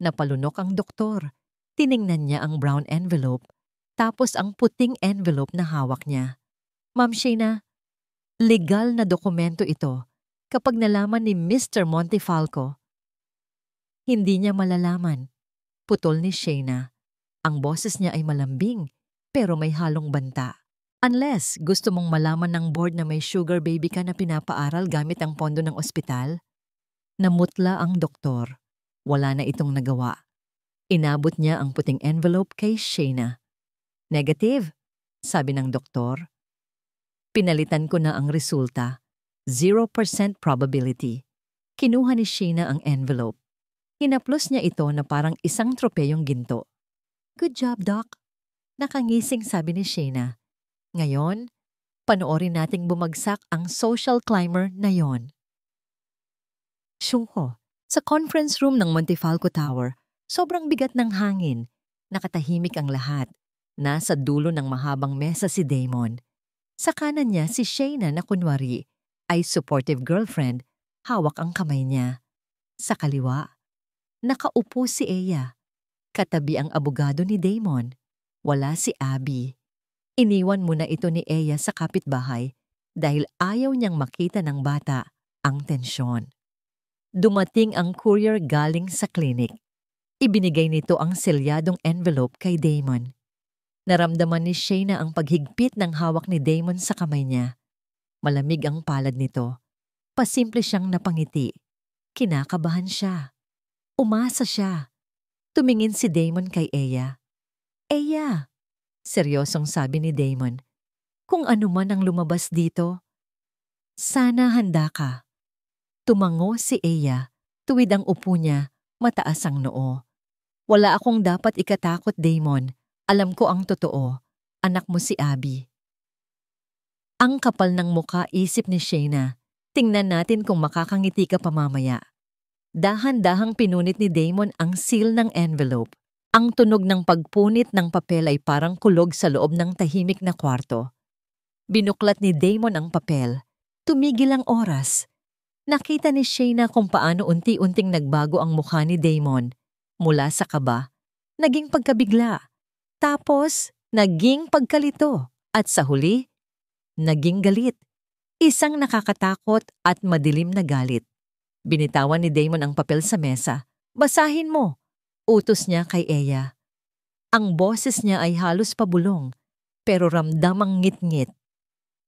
Napalunok ang doktor. Tiningnan niya ang brown envelope, tapos ang puting envelope na hawak niya. Ma'am Shayna, legal na dokumento ito. kapag nalaman ni Mr. Montefalco. Hindi niya malalaman. Putol ni Shayna. Ang boses niya ay malambing pero may halong banta. Unless gusto mong malaman ng board na may sugar baby ka na pinapaaral gamit ang pondo ng ospital. Namutla ang doktor. Wala na itong nagawa. Inabot niya ang puting envelope kay Shayna. Negative, sabi ng doktor. Pinalitan ko na ang resulta. 0% probability. Kinuha ni Shayna ang envelope. Hinaplos niya ito na parang isang tropeyong ginto. Good job, Doc. Nakangising sabi ni Shayna. Ngayon, panoorin nating bumagsak ang social climber na yon. Syungho, sa conference room ng Montefalco Tower, sobrang bigat ng hangin. Nakatahimik ang lahat. Nasa dulo ng mahabang mesa si Damon. Sa kanan niya si Shayna na kunwari ay supportive girlfriend, hawak ang kamay niya. Sa kaliwa, nakaupo si Eya. Katabi ang abogado ni Damon. Wala si Abby. Iniwan muna ito ni Eya sa kapitbahay dahil ayaw niyang makita ng bata ang tensyon. Dumating ang courier galing sa klinik. Ibinigay nito ang selyadong envelope kay Damon. Naramdaman ni Shayna ang paghigpit ng hawak ni Damon sa kamay niya. Malamig ang palad nito. Pasimple siyang napangiti. Kinakabahan siya. Umasa siya. Tumingin si Damon kay Eya. Eya, seryosong sabi ni Damon. Kung ano man ang lumabas dito, sana handa ka. Tumango si Eya. Tuwid ang upo niya, mataas ang noo. Wala akong dapat ikatakot, Damon. Alam ko ang totoo. Anak mo si Abby. Ang kapal ng muka isip ni Shayna. Tingnan natin kung makakangiti ka pa mamaya. Dahan-dahang pinunit ni Damon ang seal ng envelope. Ang tunog ng pagpunit ng papel ay parang kulog sa loob ng tahimik na kwarto. Binuklat ni Damon ang papel. Tumigil ang oras. Nakita ni Shayna kung paano unti-unting nagbago ang mukha ni Damon. Mula sa kaba, naging pagkabigla. Tapos, naging pagkalito. At sa huli, naging galit. Isang nakakatakot at madilim na galit. Binitawan ni Damon ang papel sa mesa. Basahin mo. Utos niya kay Eya. Ang boses niya ay halos pabulong, pero ramdam ang ngit-ngit.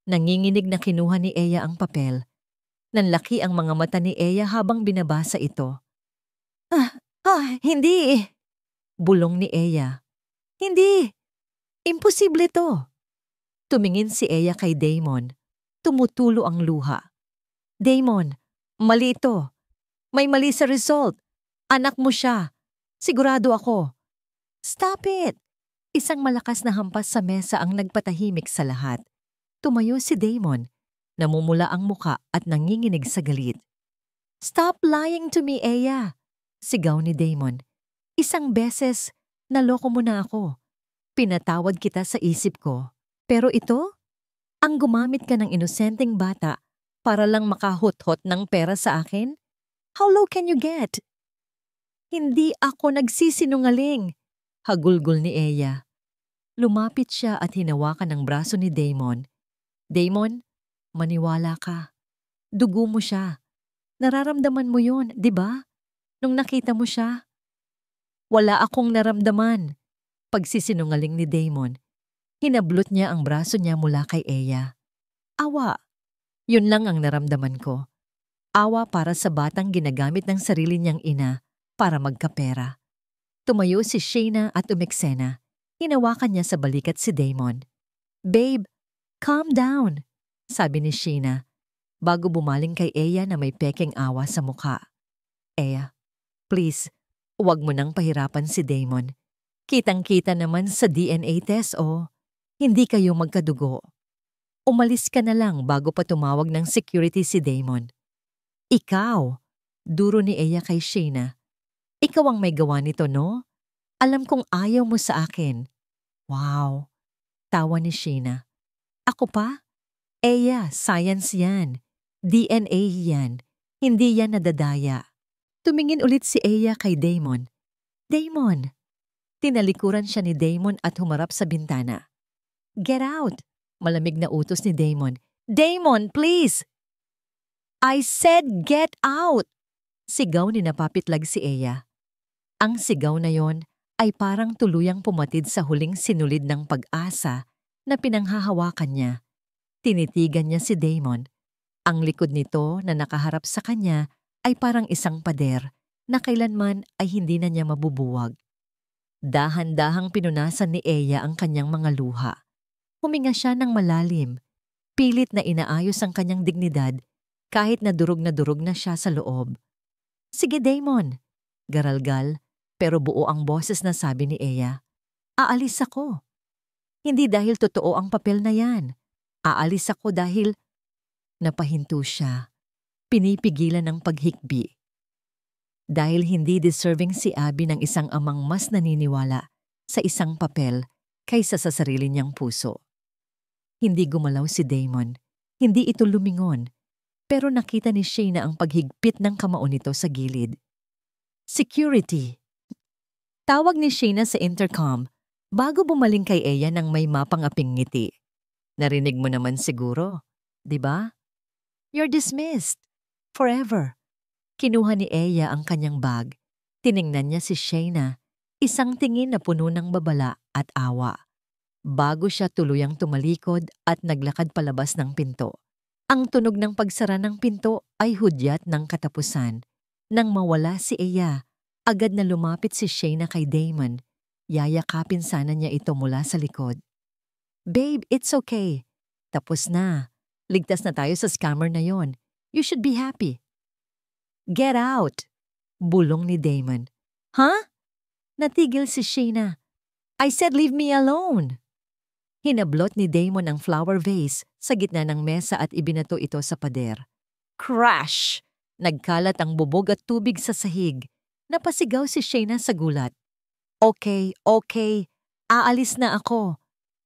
Nanginginig na kinuha ni Eya ang papel. Nanlaki ang mga mata ni Eya habang binabasa ito. Hindi! Bulong ni Eya. Hindi! Imposible to! Tumingin si Eya kay Damon. Tumutulo ang luha. Damon, mali ito. May mali sa result. Anak mo siya. Sigurado ako. Stop it! Isang malakas na hampas sa mesa ang nagpatahimik sa lahat. Tumayo si Damon. Namumula ang muka at nanginginig sa galit. Stop lying to me, Eya! Sigaw ni Damon. Isang beses, naloko mo na ako. Pinatawad kita sa isip ko. Pero ito? Ang gumamit ka ng inosenteng bata para lang makahut-hot ng pera sa akin? How low can you get? Hindi ako nagsisinungaling, hagulgol ni Eya. Lumapit siya at hinawakan ang braso ni Damon. Damon, maniwala ka. Dugo mo siya. Nararamdaman mo yun, di ba? Nung nakita mo siya. Wala akong naramdaman. Pagsisinungaling ni Damon. Hinablot niya ang braso niya mula kay Eya. Awa. Yun lang ang naramdaman ko. Awa para sa batang ginagamit ng sarili niyang ina para magkapera. Tumayo si Shayna at umeksena. Hinawakan niya sa balikat si Damon. Babe, calm down, sabi ni Shayna, bago bumaling kay Eya na may pekeng awa sa mukha. Eya, please, huwag mo nang pahirapan si Damon. Kitang-kita naman sa DNA test hindi kayo magkadugo. Umalis ka na lang bago pa tumawag ng security si Damon. Ikaw, duro ni Eya kay Shayna. Ikaw ang may gawa nito, no? Alam kong ayaw mo sa akin. Wow, tawa ni Shayna. Ako pa? Eya, science yan. DNA yan. Hindi yan nadadaya. Tumingin ulit si Eya kay Damon. Damon! Tinalikuran siya ni Damon at humarap sa bintana. Get out! Malamig na utos ni Damon. Damon, please! I said get out! Sigaw ni napapitlag si Eya. Ang sigaw na yon ay parang tuluyang pumatid sa huling sinulid ng pag-asa na pinanghahawakan niya. Tinitigan niya si Damon. Ang likod nito na nakaharap sa kanya ay parang isang pader na kailanman ay hindi na niya mabubuwag. Dahan-dahang pinunasan ni Eya ang kanyang mga luha. Huminga siya ng malalim. Pilit na inaayos ang kanyang dignidad kahit na durog na siya sa loob. Sige Damon, garalgal pero buo ang boses na sabi ni Eya. Aalis ako. Hindi dahil totoo ang papel na yan. Aalis ako dahil napahinto siya. Pinipigilan ng paghikbi. Dahil hindi deserving si Abby ng isang amang mas naniniwala sa isang papel kaysa sa sarili niyang puso. Hindi gumalaw si Damon. Hindi ito lumingon. Pero nakita ni Shayna ang paghigpit ng kamao nito sa gilid. Security! Tawag ni Shayna sa intercom bago bumaling kay Eya ng may mapangaping ngiti. Narinig mo naman siguro, di ba? You're dismissed. Forever. Kinuha ni Eya ang kanyang bag. Tiningnan niya si Shayna, isang tingin na puno ng babala at awa. Bago siya tuluyang tumalikod at naglakad palabas ng pinto. Ang tunog ng pagsara ng pinto ay hudyat ng katapusan. Nang mawala si Eya, agad na lumapit si Shayna kay Damon. Yayakapin sana niya ito mula sa likod. Babe, it's okay. Tapos na. Ligtas na tayo sa scammer na yon. You should be happy. Get out! Bulong ni Damon. Huh? Natigil si Shayna. I said leave me alone. Hinablot ni Damon ang flower vase sa gitna ng mesa at ibinato ito sa pader. Crash! Nagkalat ang bubog at tubig sa sahig. Napasigaw si Shayna sa gulat. Okay. Aalis na ako.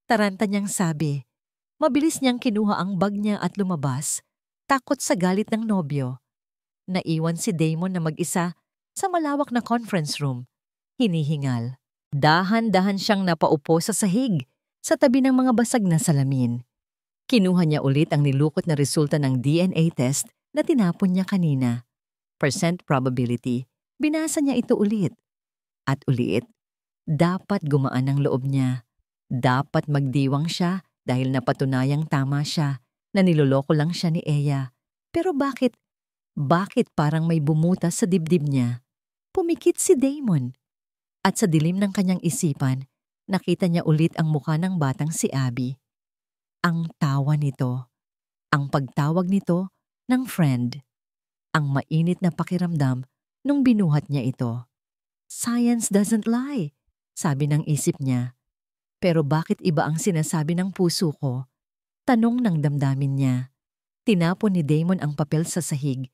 Taranta niyang sabi. Mabilis niyang kinuha ang bag niya at lumabas, takot sa galit ng nobyo. Naiwan si Damon na mag-isa sa malawak na conference room. Hinihingal. Dahan-dahan siyang napaupo sa sahig, sa tabi ng mga basag na salamin. Kinuha niya ulit ang nilukot na resulta ng DNA test na tinapon niya kanina. Percent probability, binasa niya ito ulit. At ulit, dapat gumaan ang loob niya. Dapat magdiwang siya dahil napatunayang tama siya na niloloko lang siya ni Eya. Pero bakit parang may bumutas sa dibdib niya? Pumikit si Damon. At sa dilim ng kanyang isipan, nakita niya ulit ang mukha ng batang si Abby. Ang tawa nito. Ang pagtawag nito ng friend. Ang mainit na pakiramdam nung binuhat niya ito. Science doesn't lie, sabi ng isip niya. Pero bakit iba ang sinasabi ng puso ko? Tanong ng damdamin niya. Tinapon ni Damon ang papel sa sahig.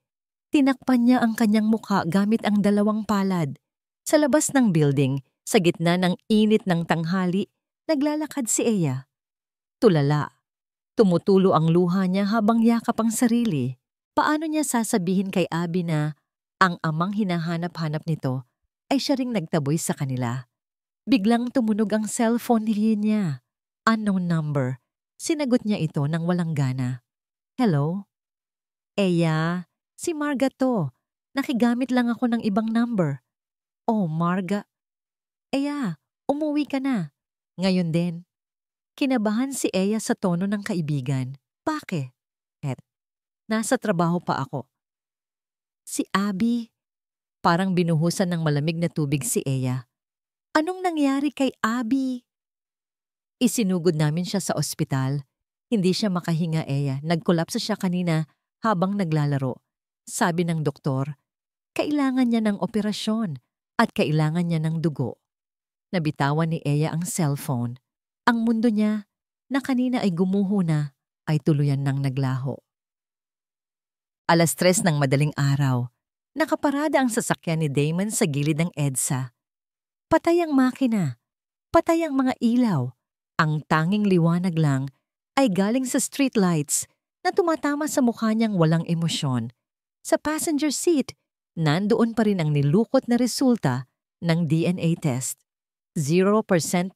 Tinakpan niya ang kanyang mukha gamit ang dalawang palad. Sa labas ng building, sa gitna ng init ng tanghali, naglalakad si Eya. Tulala. Tumutulo ang luha niya habang yakap ang sarili. Paano niya sasabihin kay Abby na ang amang hinahanap-hanap nito ay siya ring nagtaboy sa kanila? Biglang tumunog ang cellphone niya. Unknown number. Sinagot niya ito nang walang gana. Hello? Eya, si Marga to. Nakigamit lang ako ng ibang number. Oh, Marga. Eya, umuwi ka na. Ngayon din. Kinabahan si Eya sa tono ng kaibigan. Bakit? Nasa trabaho pa ako. Si Abby. Parang binuhusan ng malamig na tubig si Eya. Anong nangyari kay Abby? Isinugod namin siya sa ospital. Hindi siya makahinga, Eya. Nagkolapsa siya kanina habang naglalaro. Sabi ng doktor, kailangan niya ng operasyon at kailangan niya ng dugo. Nabitawan ni Eya ang cellphone. Ang mundo niya, na kanina ay gumuho na, ay tuluyan ng naglaho. 3:00 ng madaling araw. Nakaparada ang sasakyan ni Damon sa gilid ng EDSA. Patay ang makina. Patay ang mga ilaw. Ang tanging liwanag lang ay galing sa streetlights na tumatama sa mukha niyang walang emosyon. Sa passenger seat, nandoon pa rin ang nilukot na resulta ng DNA test. 0%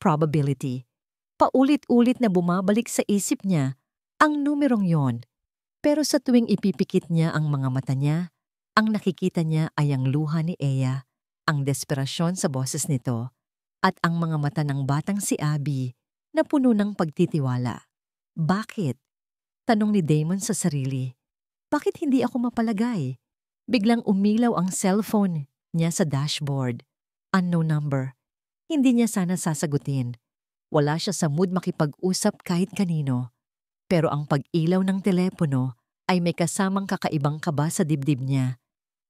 probability. Paulit-ulit na bumabalik sa isip niya ang numerong yon. Pero sa tuwing ipipikit niya ang mga mata niya, ang nakikita niya ay ang luha ni Eya, ang desperasyon sa boses nito, at ang mga mata ng batang si Abby na puno ng pagtitiwala. Bakit? Tanong ni Damon sa sarili. Bakit hindi ako mapalagay? Biglang umilaw ang cellphone niya sa dashboard. Unknown number. Hindi niya sana sasagutin. Wala siya sa mood makipag-usap kahit kanino. Pero ang pag-ilaw ng telepono ay may kasamang kakaibang kaba sa dibdib niya.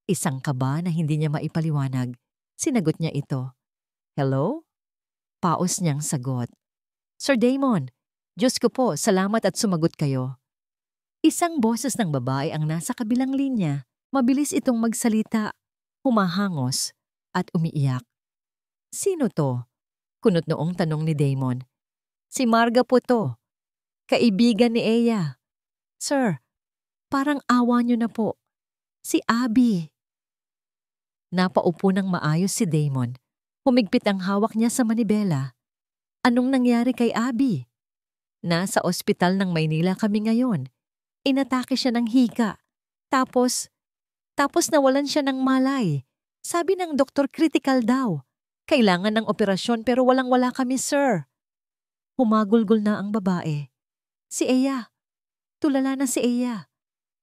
Isang kaba na hindi niya maipaliwanag. Sinagot niya ito. Hello? Paos niyang sagot. Sir Damon, Diyos ko po, salamat at sumagot kayo. Isang boses ng babae ang nasa kabilang linya. Mabilis itong magsalita, humahangos, at umiiyak. Sino to? Kunot noong tanong ni Damon. Si Marga po to. Kaibigan ni Eya. Sir, parang awa niyo na po. Si Abby. Napaupo ng maayos si Damon. Humigpit ang hawak niya sa manibela. Anong nangyari kay Abby? Nasa ospital ng Maynila kami ngayon. Inatake siya ng hika. Tapos nawalan siya ng malay. Sabi ng doktor critical daw. Kailangan ng operasyon pero walang-wala kami, sir. Humagulgol na ang babae. Si Eya. Tulala na si Eya.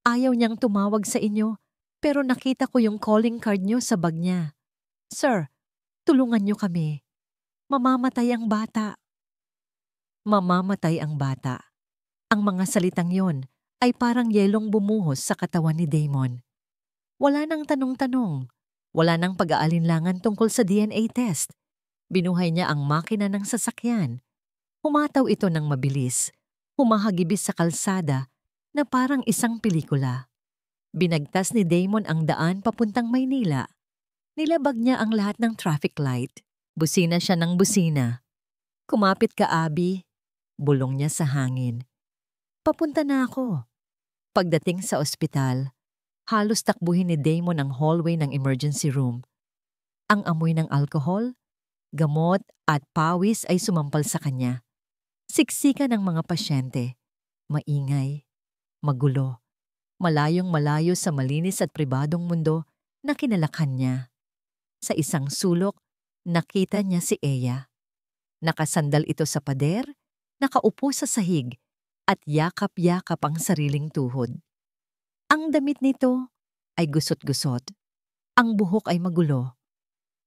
Ayaw niyang tumawag sa inyo pero nakita ko yung calling card niyo sa bag niya. Sir, tulungan niyo kami. Mamamatay ang bata. Mamamatay ang bata. Ang mga salitang yon ay parang yelong bumuhos sa katawan ni Damon. Wala nang tanong-tanong. Wala nang pag-aalinlangan tungkol sa DNA test. Binuhay niya ang makina ng sasakyan. Humataw ito ng mabilis. Humahagibis sa kalsada na parang isang pelikula. Binagtas ni Damon ang daan papuntang Maynila. Nilabag niya ang lahat ng traffic light. Busina siya ng busina. Kumapit ka, Abby. Bulong niya sa hangin. Papunta na ako. Pagdating sa ospital, halos takbuhin ni Damon ang hallway ng emergency room. Ang amoy ng alcohol, gamot at pawis ay sumampal sa kanya. Siksikan ng mga pasyente. Maingay, magulo, malayong-malayo sa malinis at pribadong mundo na kinalakhan niya. Sa isang sulok, nakita niya si Eya. Nakasandal ito sa pader, nakaupo sa sahig, at yakap-yakap ang sariling tuhod. Ang damit nito ay gusot-gusot. Ang buhok ay magulo.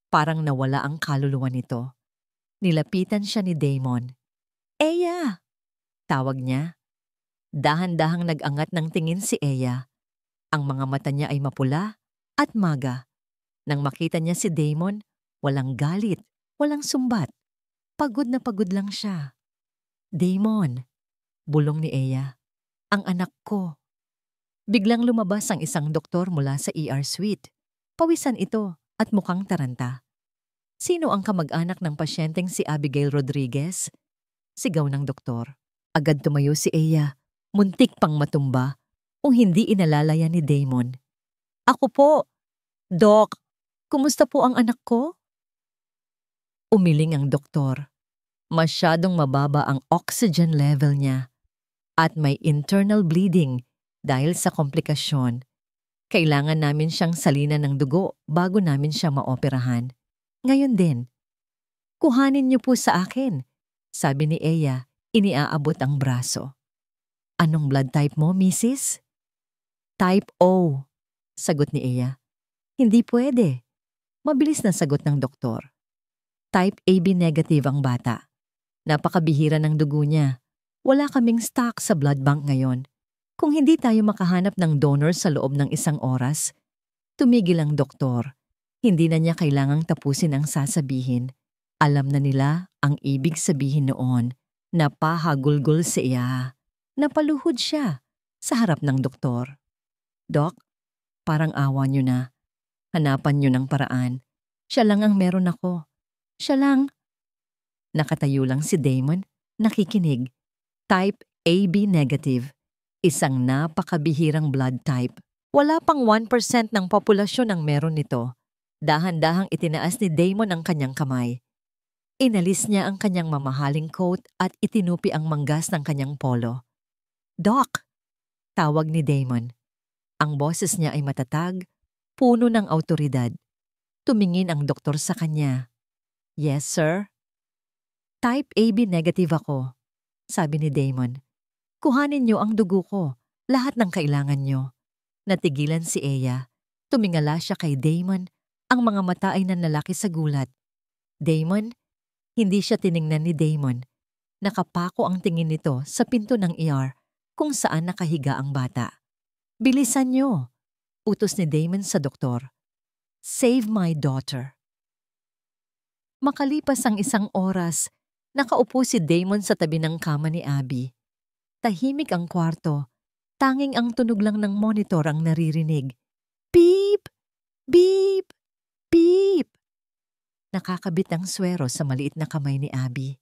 Parang nawala ang kaluluwa nito. Nilapitan siya ni Damon. Eya! Tawag niya. Dahan-dahang nag-angat ng tingin si Eya. Ang mga mata niya ay mapula at maga. Nang makita niya si Damon, walang galit, walang sumbat. Pagod na pagod lang siya. Damon, bulong ni Eya, ang anak ko. Biglang lumabas ang isang doktor mula sa ER suite. Pawisan ito at mukhang taranta. Sino ang kamag-anak ng pasyenteng si Abigail Rodriguez? Sigaw ng doktor. Agad tumayo si Eya, muntik pang matumba kung hindi inalalaya ni Damon. Ako po, Doc, kumusta po ang anak ko? Umiling ang doktor. Masyadong mababa ang oxygen level niya at may internal bleeding dahil sa komplikasyon. Kailangan namin siyang salinan ng dugo bago namin siya maoperahan. Ngayon din, kuhanin niyo po sa akin, sabi ni Eya, iniaabot ang braso. Anong blood type mo, Mrs.? Type O, sagot ni Eya. Hindi pwede. Mabilis na sagot ng doktor. Type AB negative ang bata. Napakabihira ng dugo niya. Wala kaming stock sa blood bank ngayon. Kung hindi tayo makahanap ng donor sa loob ng 1 oras, tumigil ang doktor. Hindi na niya kailangang tapusin ang sasabihin. Alam na nila ang ibig sabihin noon. Napahagulgol siya. Napaluhod siya sa harap ng doktor. Doc, parang awa niyo na. Hanapan niyo ng paraan. Siya lang ang meron ako. Siya lang. Nakatayo lang si Damon, nakikinig. Type AB negative. Isang napakabihirang blood type. Wala pang 1% ng populasyon ang meron nito. Dahan-dahang itinaas ni Damon ang kanyang kamay. Inalis niya ang kanyang mamahaling coat at itinupi ang manggas ng kanyang polo. Doc, Tawag ni Damon. Ang boses niya ay matatag, puno ng awtoridad. Tumingin ang doktor sa kanya. Yes, sir? Type AB negative ako, sabi ni Damon. Kuhanin niyo ang dugo ko, lahat ng kailangan niyo. Natigilan si Eya. Tumingala siya kay Damon. Ang mga mata ay nanlalaki sa gulat. Damon? Hindi siya tiningnan ni Damon. Nakapako ang tingin nito sa pinto ng ER kung saan nakahiga ang bata. Bilisan niyo, utos ni Damon sa doktor. Save my daughter. Makalipas ang 1 oras, nakaupo si Damon sa tabi ng kama ni Abby. Tahimik ang kwarto. Tanging ang tunog lang ng monitor ang naririnig. Beep! Beep! Beep! Nakakabit ang swero sa maliit na kamay ni Abby.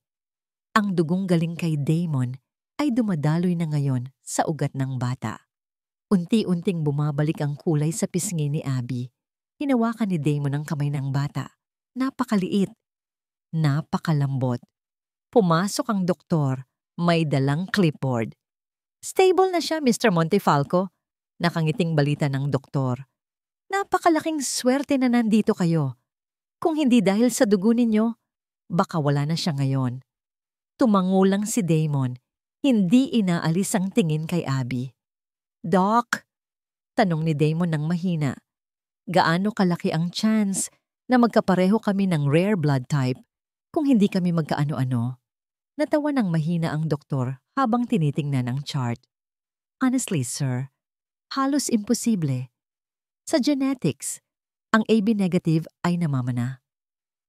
Ang dugong galing kay Damon ay dumadaloy na ngayon sa ugat ng bata. Unti-unting bumabalik ang kulay sa pisngi ni Abby. Hinawakan ni Damon ang kamay ng bata. Napakaliit. Napakalambot. Pumasok ang doktor. May dalang clipboard. Stable na siya, Mr. Montefalco. Nakangiting balita ng doktor. Napakalaking swerte na nandito kayo. Kung hindi dahil sa dugo ninyo, baka wala na siya ngayon. Tumangulang si Damon. Hindi inaalis ang tingin kay Abby. Doc? Tanong ni Damon ng mahina. Gaano kalaki ang chance na magkapareho kami ng rare blood type kung hindi kami magkaano-ano? Natawa ng mahina ang doktor habang tinitingnan ang chart. Honestly, sir, halos imposible. Sa genetics, ang AB negative ay namamana.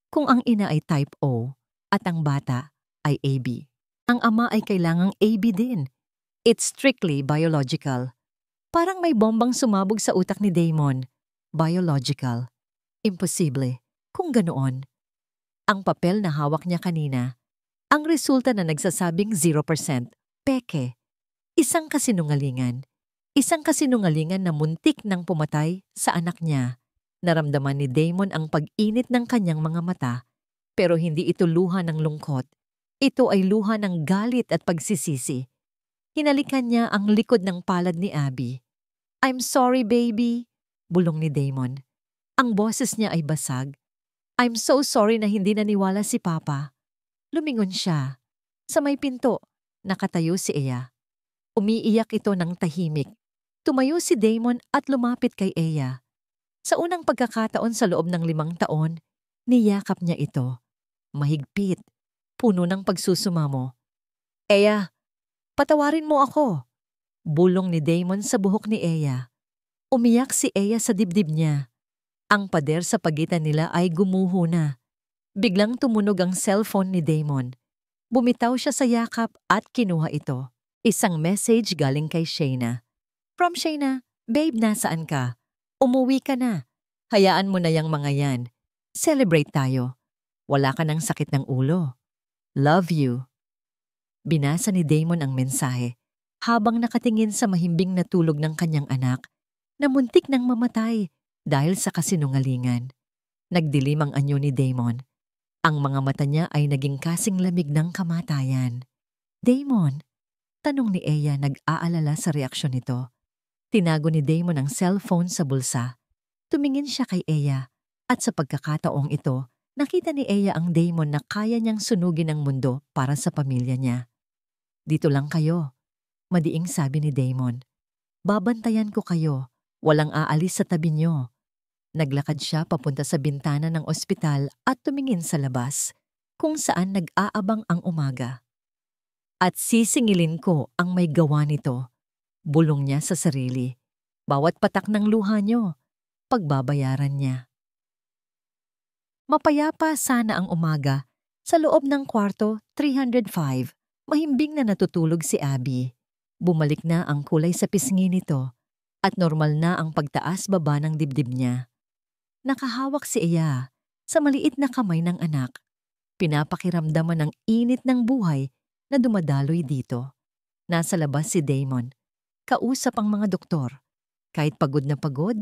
Kung ang ina ay type O at ang bata ay AB, ang ama ay kailangang AB din. It's strictly biological. Parang may bombang sumabog sa utak ni Damon. Biological. Imposible. Kung ganoon. Ang papel na hawak niya kanina, ang resulta na nagsasabing 0%, peke. Isang kasinungalingan. Isang kasinungalingan na muntik nang pumatay sa anak niya. Naramdaman ni Damon ang pag-init ng kanyang mga mata, pero hindi ito luha ng lungkot. Ito ay luha ng galit at pagsisisi. Hinalikan niya ang likod ng palad ni Abby. I'm sorry, baby, bulong ni Damon. Ang boses niya ay basag. I'm so sorry na hindi naniwala si Papa. Lumingon siya. Sa may pinto, nakatayo si Eya. Umiiyak ito ng tahimik. Tumayo si Damon at lumapit kay Eya. Sa unang pagkakataon sa loob ng 5 taon, niyakap niya ito. Mahigpit, puno ng pagsusumamo. Eya, patawarin mo ako. Bulong ni Damon sa buhok ni Eya. Umiyak si Eya sa dibdib niya. Ang pader sa pagitan nila ay gumuho na. Biglang tumunog ang cellphone ni Damon. Bumitaw siya sa yakap at kinuha ito. Isang message galing kay Shayna. From Shayna, babe, nasaan ka? Umuwi ka na. Hayaan mo na yang mga yan. Celebrate tayo. Wala ka ng sakit ng ulo. Love you. Binasa ni Damon ang mensahe habang nakatingin sa mahimbing na tulog ng kanyang anak na muntik nang mamatay dahil sa kasinungalingan. Nagdilim ang anyo ni Damon. Ang mga mata niya ay naging kasing lamig ng kamatayan. Damon, tanong ni Eya nag-aalala sa reaksyon nito. Tinago ni Damon ang cellphone sa bulsa. Tumingin siya kay Eya at sa pagkakataong ito, nakita ni Eya ang Damon na kaya niyang sunugin ang mundo para sa pamilya niya. Dito lang kayo, madiing sabi ni Damon. Babantayan ko kayo, walang aalis sa tabi niyo. Naglakad siya papunta sa bintana ng ospital at tumingin sa labas, kung saan nag-aabang ang umaga. At sisingilin ko ang may gawa nito, bulong niya sa sarili. Bawat patak ng luha niyo, pagbabayaran niya. Mapayapa sana ang umaga. Sa loob ng kwarto, 305, mahimbing na natutulog si Abby. Bumalik na ang kulay sa pisngi nito at normal na ang pagtaas-baba ng dibdib niya. Nakahawak si Eya sa maliit na kamay ng anak. Pinapakiramdaman ng init ng buhay na dumadaloy dito. Nasa labas si Damon. Kausap ang mga doktor. Kahit pagod na pagod,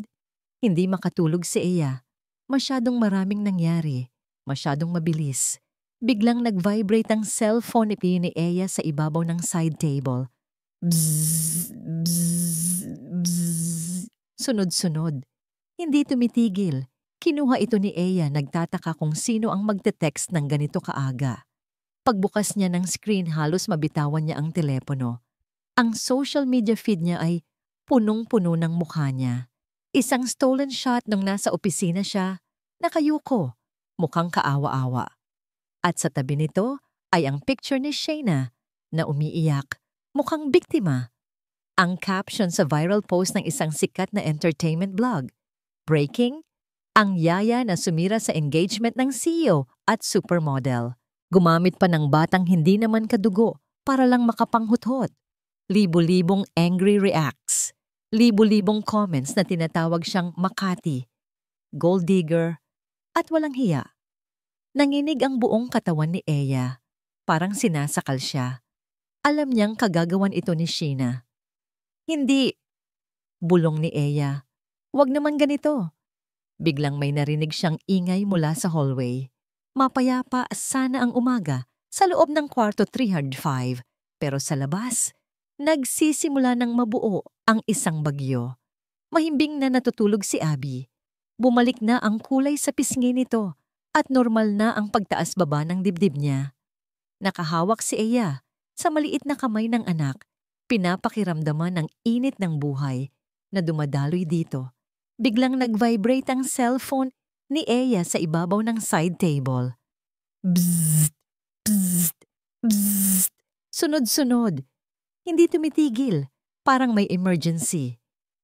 hindi makatulog si Eya. Masyadong maraming nangyari. Masyadong mabilis. Biglang nag-vibrate ang cellphone ni Eya sa ibabaw ng side table. Bzzz, bzzz. bzz. Sunod-sunod. Hindi tumitigil. Kinuha ito ni Eya, nagtataka kung sino ang magte-text ng ganito kaaga. Pagbukas niya ng screen, halos mabitawan niya ang telepono. Ang social media feed niya ay punong-puno ng mukha niya. Isang stolen shot nung nasa opisina siya, nakayuko, mukhang kaawa-awa. At sa tabi nito ay ang picture ni Shayna na umiiyak, mukhang biktima. Ang caption sa viral post ng isang sikat na entertainment blog, "Breaking, ang yaya na sumira sa engagement ng CEO at supermodel." Gumamit pa ng batang hindi naman kadugo para lang makapanghuthot. Libo-libong angry reacts. Libo-libong comments na tinatawag siyang Makati, gold digger, at walang hiya. Nanginig ang buong katawan ni Eya. Parang sinasakal siya. Alam niyang kagagawan ito ni Sheena. "Hindi," bulong ni Eya. "Wag naman ganito." Biglang may narinig siyang ingay mula sa hallway. Mapayapa sana ang umaga sa loob ng kwarto 305, pero sa labas, nagsisimula ng mabuo ang isang bagyo. Mahimbing na natutulog si Abby. Bumalik na ang kulay sa pisngi nito at normal na ang pagtaas-baba ng dibdib niya. Nakahawak si Eya sa maliit na kamay ng anak, pinapakiramdaman ng init ng buhay na dumadaloy dito. Biglang nag-vibrate ang cellphone ni Eya sa ibabaw ng side table. Bzzzt, bzzzt, bzzzt. Sunod-sunod. Hindi tumitigil. Parang may emergency.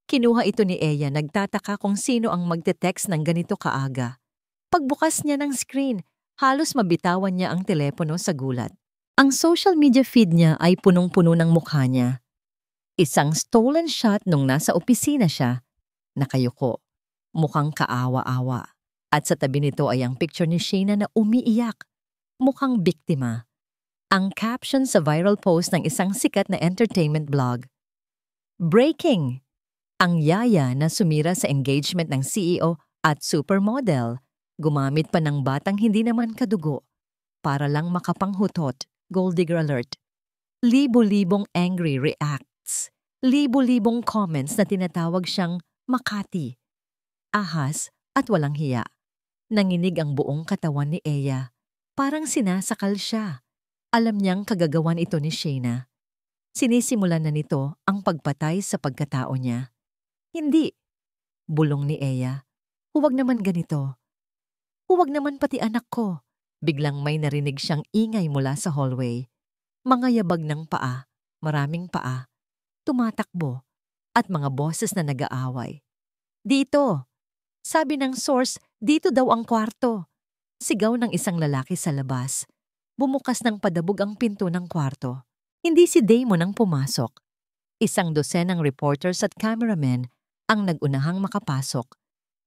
Kinuha ito ni Eya, nagtataka kung sino ang magte-text ng ganito kaaga. Pagbukas niya ng screen, halos mabitawan niya ang telepono sa gulat. Ang social media feed niya ay punong-puno ng mukha niya. Isang stolen shot nung nasa opisina siya, nakayuko, mukhang kaawa-awa. At sa tabi nito ay ang picture ni Shayna na umiiyak, mukhang biktima. Ang caption sa viral post ng isang sikat na entertainment blog, "Breaking, ang yaya na sumira sa engagement ng CEO at supermodel, gumamit pa ng batang hindi naman kadugo para lang makapanghutot, gold digger alert." Libo-libong angry reacts, libo-libong comments na tinatawag siyang Makati, ahas at walang hiya. Nanginig ang buong katawan ni Eya. Parang sinasakal siya. Alam niyang kagagawan ito ni Shayna. Sinisimulan na nito ang pagpatay sa pagkatao niya. "Hindi," bulong ni Eya. "Huwag naman ganito. Huwag naman pati anak ko." Biglang may narinig siyang ingay mula sa hallway. Mga yabag ng paa, maraming paa, tumatakbo, at mga boses na nag-aaway. "Dito!" Sabi ng source, "Dito daw ang kwarto." Sigaw ng isang lalaki sa labas. Bumukas ng padabog ang pinto ng kwarto. Hindi si Damon ang pumasok. Isang dosenang reporters at cameramen ang nagunahang makapasok.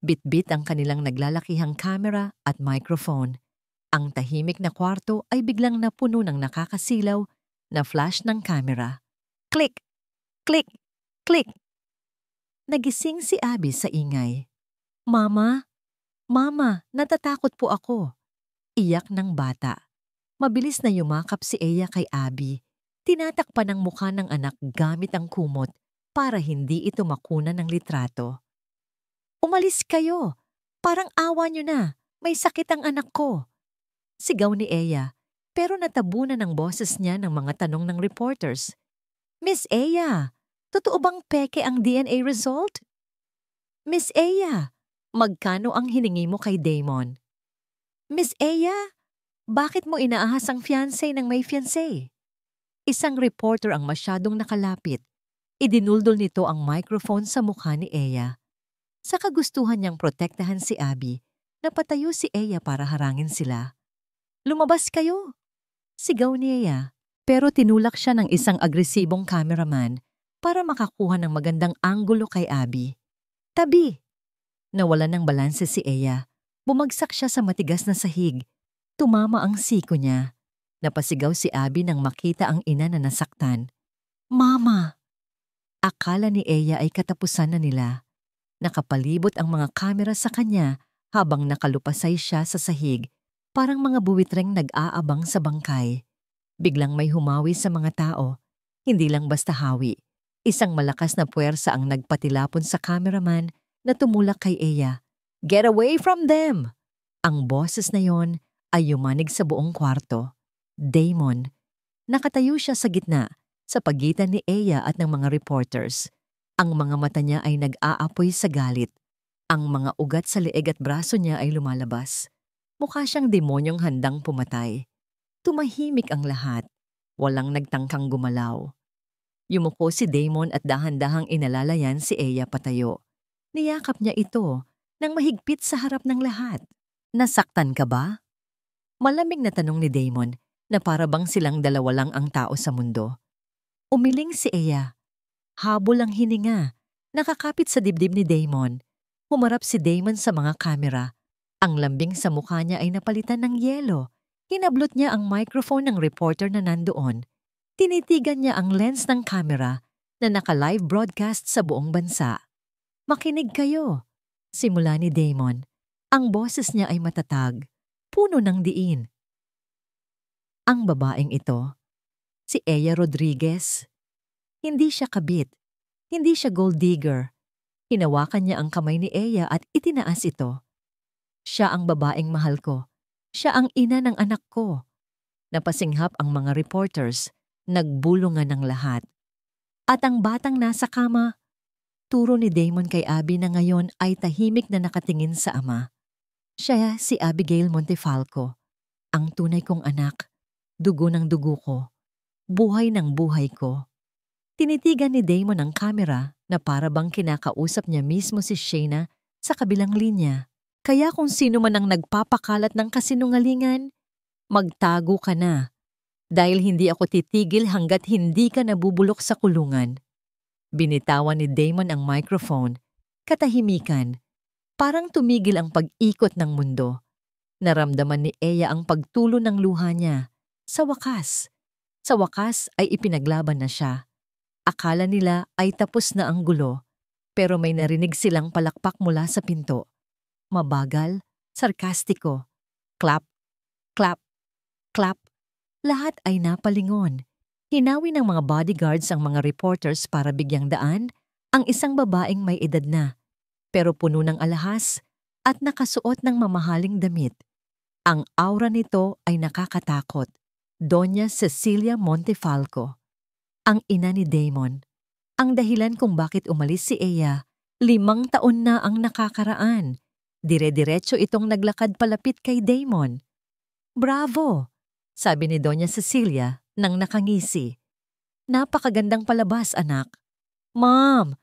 Bit-bit ang kanilang naglalakihang camera at microphone. Ang tahimik na kwarto ay biglang napuno ng nakakasilaw na flash ng camera. Click! Click! Click! Nagising si Abby sa ingay. "Mama? Mama, natatakot po ako." Iyak ng bata. Mabilis na yumakap si Eya kay Abby. Tinatakpan ang mukha ng anak gamit ang kumot para hindi ito makuna ng litrato. "Umalis kayo! Parang awa niyo na! May sakit ang anak ko!" Sigaw ni Eya, pero natabunan ng boses niya ng mga tanong ng reporters. "Miss Eya, totoo bang peke ang DNA result? Miss Eya, magkano ang hiningi mo kay Damon? Miss Eya, bakit mo inaahas ang fiancé ng may fiancé?" Isang reporter ang masyadong nakalapit. Idinuldol nito ang microphone sa mukha ni Eya. Sa kagustuhan niyang protektahan si Abby, napatayo si Eya para harangin sila. "Lumabas kayo!" Sigaw ni Eya, pero tinulak siya ng isang agresibong cameraman para makakuha ng magandang anggulo kay Abby. "Tabi!" Nawalan ng balanse si Eya. Bumagsak siya sa matigas na sahig. Tumama ang siko niya. Napasigaw si Abby nang makita ang ina na nasaktan. "Mama!" Akala ni Eya ay katapusan na nila. Nakapalibot ang mga kamera sa kanya habang nakalupasay siya sa sahig, parang mga buwitreng nag-aabang sa bangkay. Biglang may humawi sa mga tao. Hindi lang basta hawi. Isang malakas na puwersa ang nagpatilapon sa cameraman na tumulak kay Eya. "Get away from them!" Ang boses na yon ay yumanig sa buong kwarto. Damon, nakatayo siya sa gitna, sa pagitan ni Eya at ng mga reporters. Ang mga mata niya ay nag-aapoy sa galit. Ang mga ugat sa leeg at braso niya ay lumalabas. Mukha siyang demonyong handang pumatay. Tumahimik ang lahat. Walang nagtangkang gumalaw. Yumuko si Damon at dahan-dahang inalalayan si Eya patayo. Niyakap niya ito nang mahigpit sa harap ng lahat. "Nasaktan ka ba?" Malamig na tanong ni Damon na para bang silang dalawa lang ang tao sa mundo. Umiling si Eya. Habol ang hininga. Nakakapit sa dibdib ni Damon. Humarap si Damon sa mga kamera. Ang lambing sa mukha niya ay napalitan ng yelo. Hinablot niya ang microphone ng reporter na nandoon. Tinitigan niya ang lens ng camera na naka-live broadcast sa buong bansa. "Makinig kayo," simula ni Damon. Ang boses niya ay matatag, puno ng diin. Ang babaeng ito, si Eya Rodriguez. Hindi siya kabit, hindi siya gold digger. Hinawakan niya ang kamay ni Eya at itinaas ito. "Siya ang babaeng mahal ko. Siya ang ina ng anak ko." Napasinghap ang mga reporters. Nagbulungan ng lahat. At ang batang nasa kama, turo ni Damon kay Abby na ngayon ay tahimik na nakatingin sa ama. Siya si Abigail Montefalco, ang tunay kong anak, dugo ng dugo ko, buhay ng buhay ko. Tinitigan ni Damon ang kamera na para bang kinakausap niya mismo si Shayna sa kabilang linya. Kaya kung sino man ang nagpapakalat ng kasinungalingan, magtago ka na. Dahil hindi ako titigil hanggat hindi ka nabubulok sa kulungan. Binitawan ni Damon ang microphone. Katahimikan. Parang tumigil ang pag-ikot ng mundo. Naramdaman ni Eya ang pagtulo ng luha niya. Sa wakas ay ipinaglaban na siya. Akala nila ay tapos na ang gulo, pero may narinig silang palakpak mula sa pinto. Mabagal, sarkastiko. Clap, clap, clap. Lahat ay napalingon. Hinawi ng mga bodyguards ang mga reporters para bigyang daan ang isang babaeng may edad na, pero puno ng alahas at nakasuot ng mamahaling damit. Ang aura nito ay nakakatakot. Doña Cecilia Montefalco, ang ina ni Damon. Ang dahilan kung bakit umalis si Eya, 5 taon na ang nakakaraan. Dire-diretso itong naglakad palapit kay Damon. "Bravo!" sabi ni Doña Cecilia nang nakangisi. "Napakagandang palabas, anak." "Ma'am!"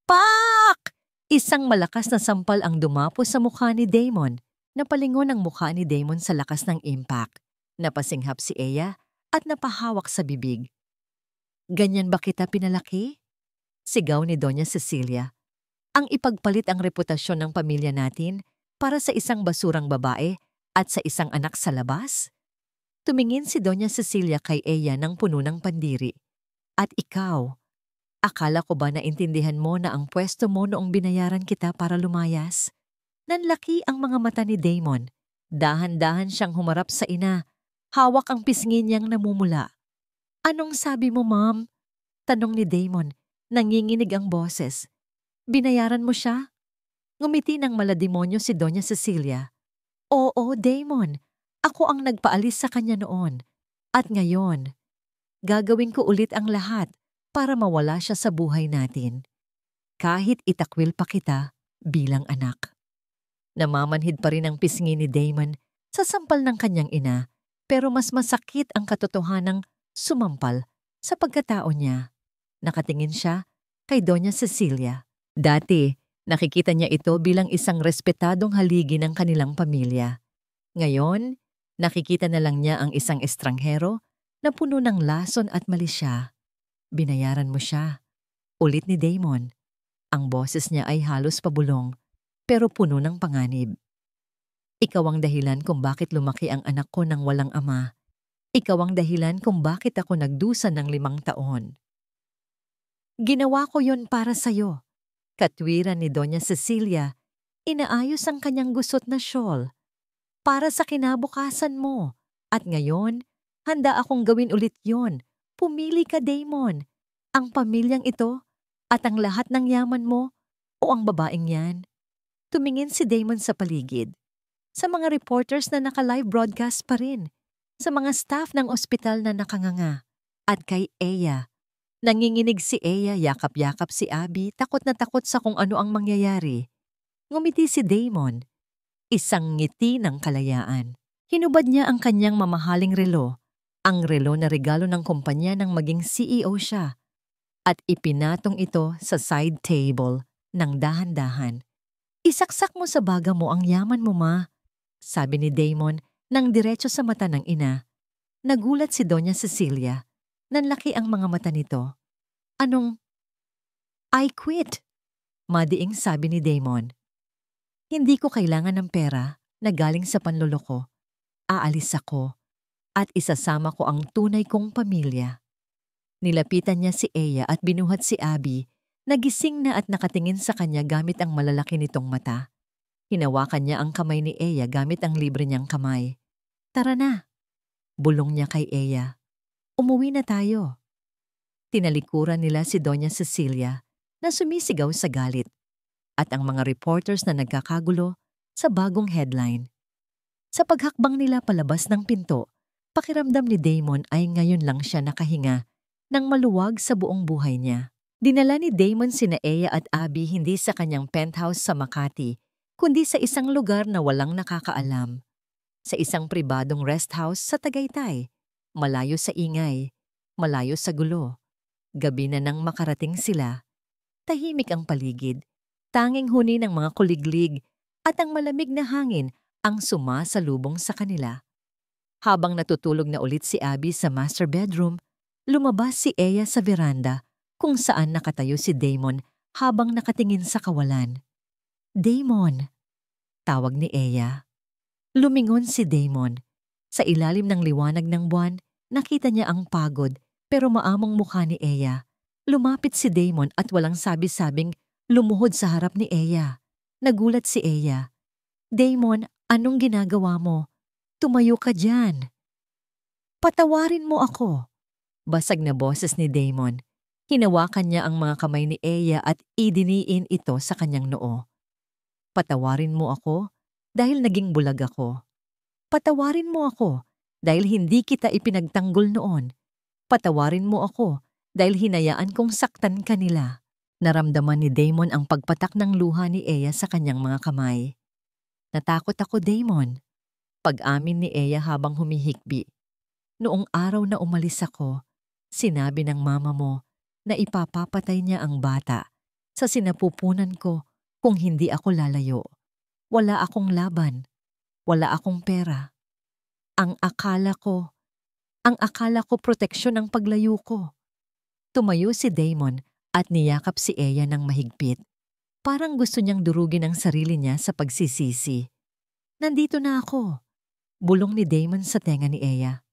"Pak!" Isang malakas na sampal ang dumapo sa mukha ni Damon. Napalingon ang mukha ni Damon sa lakas ng impact. Napasinghap si Eya at napahawak sa bibig. "Ganyan ba kita pinalaki?" Sigaw ni Doña Cecilia. "Ang ipagpalit ang reputasyon ng pamilya natin para sa isang basurang babae at sa isang anak sa labas?" Tumingin si Doña Cecilia kay Eya ng puno ng pandiri. "At ikaw, akala ko ba naintindihan mo na ang pwesto mo noong binayaran kita para lumayas?" Nanlaki ang mga mata ni Damon. Dahan-dahan siyang humarap sa ina. Hawak ang pisngi niyang namumula. "Anong sabi mo, ma'am?" tanong ni Damon. Nanginginig ang boses. "Binayaran mo siya?" Ngumiti ng malademonyo si Doña Cecilia. "Oo, Damon. Ako ang nagpaalis sa kanya noon. At ngayon, gagawin ko ulit ang lahat para mawala siya sa buhay natin. Kahit itakwil pa kita bilang anak." Namamanhid pa rin ang pisngi ni Damon sa sampal ng kanyang ina, pero mas masakit ang katotohanang sumampal sa pagkatao niya. Nakatingin siya kay Doña Cecilia. Dati, nakikita niya ito bilang isang respetadong haligi ng kanilang pamilya. Ngayon, nakikita na lang niya ang isang estranghero na puno ng lason at mali siya. "Binayaran mo siya." Ulit ni Damon. Ang boses niya ay halos pabulong, pero puno ng panganib. "Ikaw ang dahilan kung bakit lumaki ang anak ko nang walang ama. Ikaw ang dahilan kung bakit ako nagdusa ng 5 taon. Ginawa ko yon para sa'yo." Katwiran ni Doña Cecilia, inaayos ang kanyang gusot na shawl. "Para sa kinabukasan mo. At ngayon, handa akong gawin ulit yon. Pumili ka, Damon. Ang pamilyang ito At ang lahat ng yaman mo o ang babaeng yan? Tumingin si Damon sa paligid. Sa mga reporters na naka-live broadcast pa rin. Sa mga staff ng ospital na nakanganga. At kay Eya. Nanginginig si Eya, yakap-yakap si Abby, takot na takot sa kung ano ang mangyayari. Ngumiti si Damon. Isang ngiti ng kalayaan. Hinubad niya ang kanyang mamahaling relo. Ang relo na regalo ng kumpanya nang maging CEO siya. At ipinatong ito sa side table ng dahan-dahan. Isaksak mo sa baga mo ang yaman mo, ma. Sabi ni Damon nang diretso sa mata ng ina. Nagulat si Doña Cecilia. Nanlaki ang mga mata nito. Anong? I quit. Madiing sabi ni Damon. Hindi ko kailangan ng pera na galing sa panloloko. Aalis ako at isasama ko ang tunay kong pamilya. Nilapitan niya si Eya at binuhat si Abby. Nagising na at nakatingin sa kanya gamit ang malalaki nitong mata. Hinawakan niya ang kamay ni Eya gamit ang libre niyang kamay. Tara na. Bulong niya kay Eya. Umuwi na tayo. Tinalikuran nila si Doña Cecilia na sumisigaw sa galit at ang mga reporters na nagkakagulo sa bagong headline. Sa paghakbang nila palabas ng pinto, pakiramdam ni Damon ay ngayon lang siya nakahinga ng maluwag sa buong buhay niya. Dinala ni Damon sina Eya at Abby hindi sa kanyang penthouse sa Makati, kundi sa isang lugar na walang nakakaalam. Sa isang pribadong rest house sa Tagaytay, malayo sa ingay, malayo sa gulo. Gabi na nang makarating sila. Tahimik ang paligid, tanging huni ng mga kuliglig at ang malamig na hangin ang sumasalubong sa kanila. Habang natutulog na ulit si Abby sa master bedroom, lumabas si Eya sa veranda kung saan nakatayo si Damon habang nakatingin sa kawalan. Damon! Tawag ni Eya. Lumingon si Damon. Sa ilalim ng liwanag ng buwan, nakita niya ang pagod pero maamong mukha ni Eya. Lumapit si Damon at walang sabi-sabing lumuhod sa harap ni Eya. Nagulat si Eya. Damon, anong ginagawa mo? Tumayo ka dyan. Patawarin mo ako. Basag na boses ni Damon. Hinawakan niya ang mga kamay ni Eya at idiniin ito sa kanyang noo. Patawarin mo ako dahil naging bulag ako. Patawarin mo ako dahil hindi kita ipinagtanggol noon. Patawarin mo ako dahil hinayaan kong saktan ka nila. Naramdaman ni Damon ang pagpatak ng luha ni Eya sa kanyang mga kamay. Natakot ako, Damon. Pag-amin ni Eya habang humihikbi. Noong araw na umalis ako, sinabi ng mama mo na ipapapatay niya ang bata sa sinapupunan ko kung hindi ako lalayo. Wala akong laban. Wala akong pera. Ang akala ko proteksyon ang paglayo ko. Tumayo si Damon at niyakap si Eya ng mahigpit. Parang gusto niyang durugin ang sarili niya sa pagsisisi. Nandito na ako. Bulong ni Damon sa tenga ni Eya.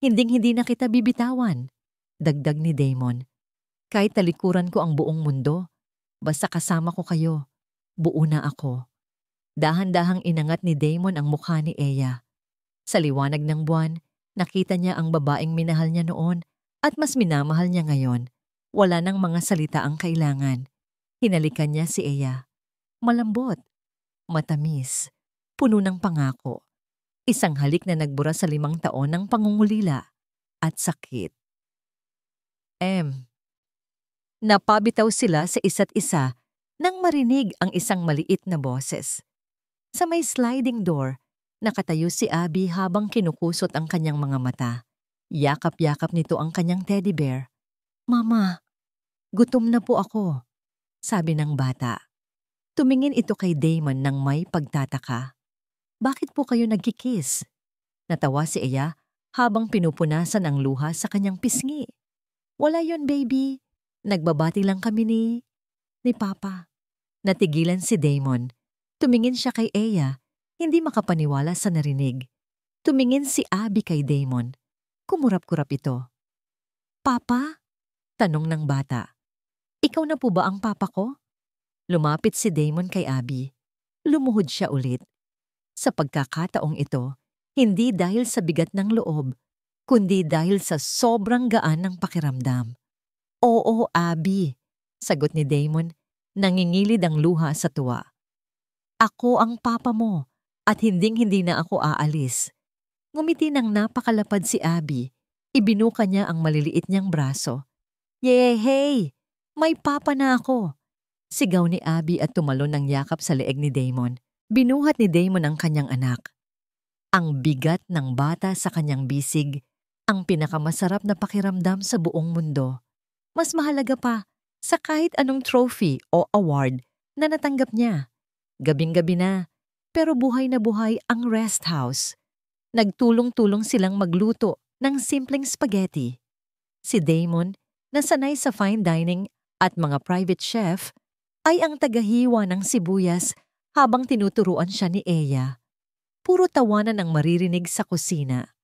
Hinding-hindi na kita bibitawan. Dagdag ni Damon. Kahit talikuran ko ang buong mundo, basta kasama ko kayo, buo na ako. Dahan-dahang inangat ni Damon ang mukha ni Eya. Sa liwanag ng buwan, nakita niya ang babaeng minahal niya noon at mas minamahal niya ngayon. Wala nang mga salita ang kailangan. Hinalikan niya si Eya. Malambot, matamis, puno ng pangako. Isang halik na nagbura sa 5 taon ng pangungulila at sakit. Napabitaw sila sa isa't isa nang marinig ang isang maliit na boses. Sa may sliding door, nakatayo si Abby habang kinukusot ang kanyang mga mata. Yakap-yakap nito ang kanyang teddy bear. Mama, gutom na po ako, sabi ng bata. Tumingin ito kay Damon nang may pagtataka. Bakit po kayo nagkikiss? Natawa si Eya habang pinupunasan ang luha sa kanyang pisngi. Wala yon, baby. Nagbabati lang kami ni Papa. Natigilan si Damon. Tumingin siya kay Eya, hindi makapaniwala sa narinig. Tumingin si Abby kay Damon. Kumurap-kurap ito. Papa? Tanong ng bata. Ikaw na po ba ang papa ko? Lumapit si Damon kay Abby. Lumuhod siya ulit. Sa pagkakataong ito, hindi dahil sa bigat ng loob, kundi dahil sa sobrang gaan ng pakiramdam. Oo, Abby. Sagot ni Damon, nangingilid ang luha sa tuwa. Ako ang papa mo at hinding-hindi na ako aalis. Ngumiti ng napakalapad si Abby. Ibinuka niya ang maliliit niyang braso. Yehey! May papa na ako! Sigaw ni Abby at tumalon ng yakap sa leeg ni Damon. Binuhat ni Damon ang kanyang anak. Ang bigat ng bata sa kanyang bisig, ang pinakamasarap na pakiramdam sa buong mundo. Mas mahalaga pa sa kahit anong trophy o award na natanggap niya. Gabing-gabi na, pero buhay na buhay ang rest house. Nagtulong-tulong silang magluto ng simpleng spaghetti. Si Damon, na sanay sa fine dining at mga private chef, ay ang tagahiwa ng sibuyas habang tinuturuan siya ni Eya. Puro tawanan ang maririnig sa kusina.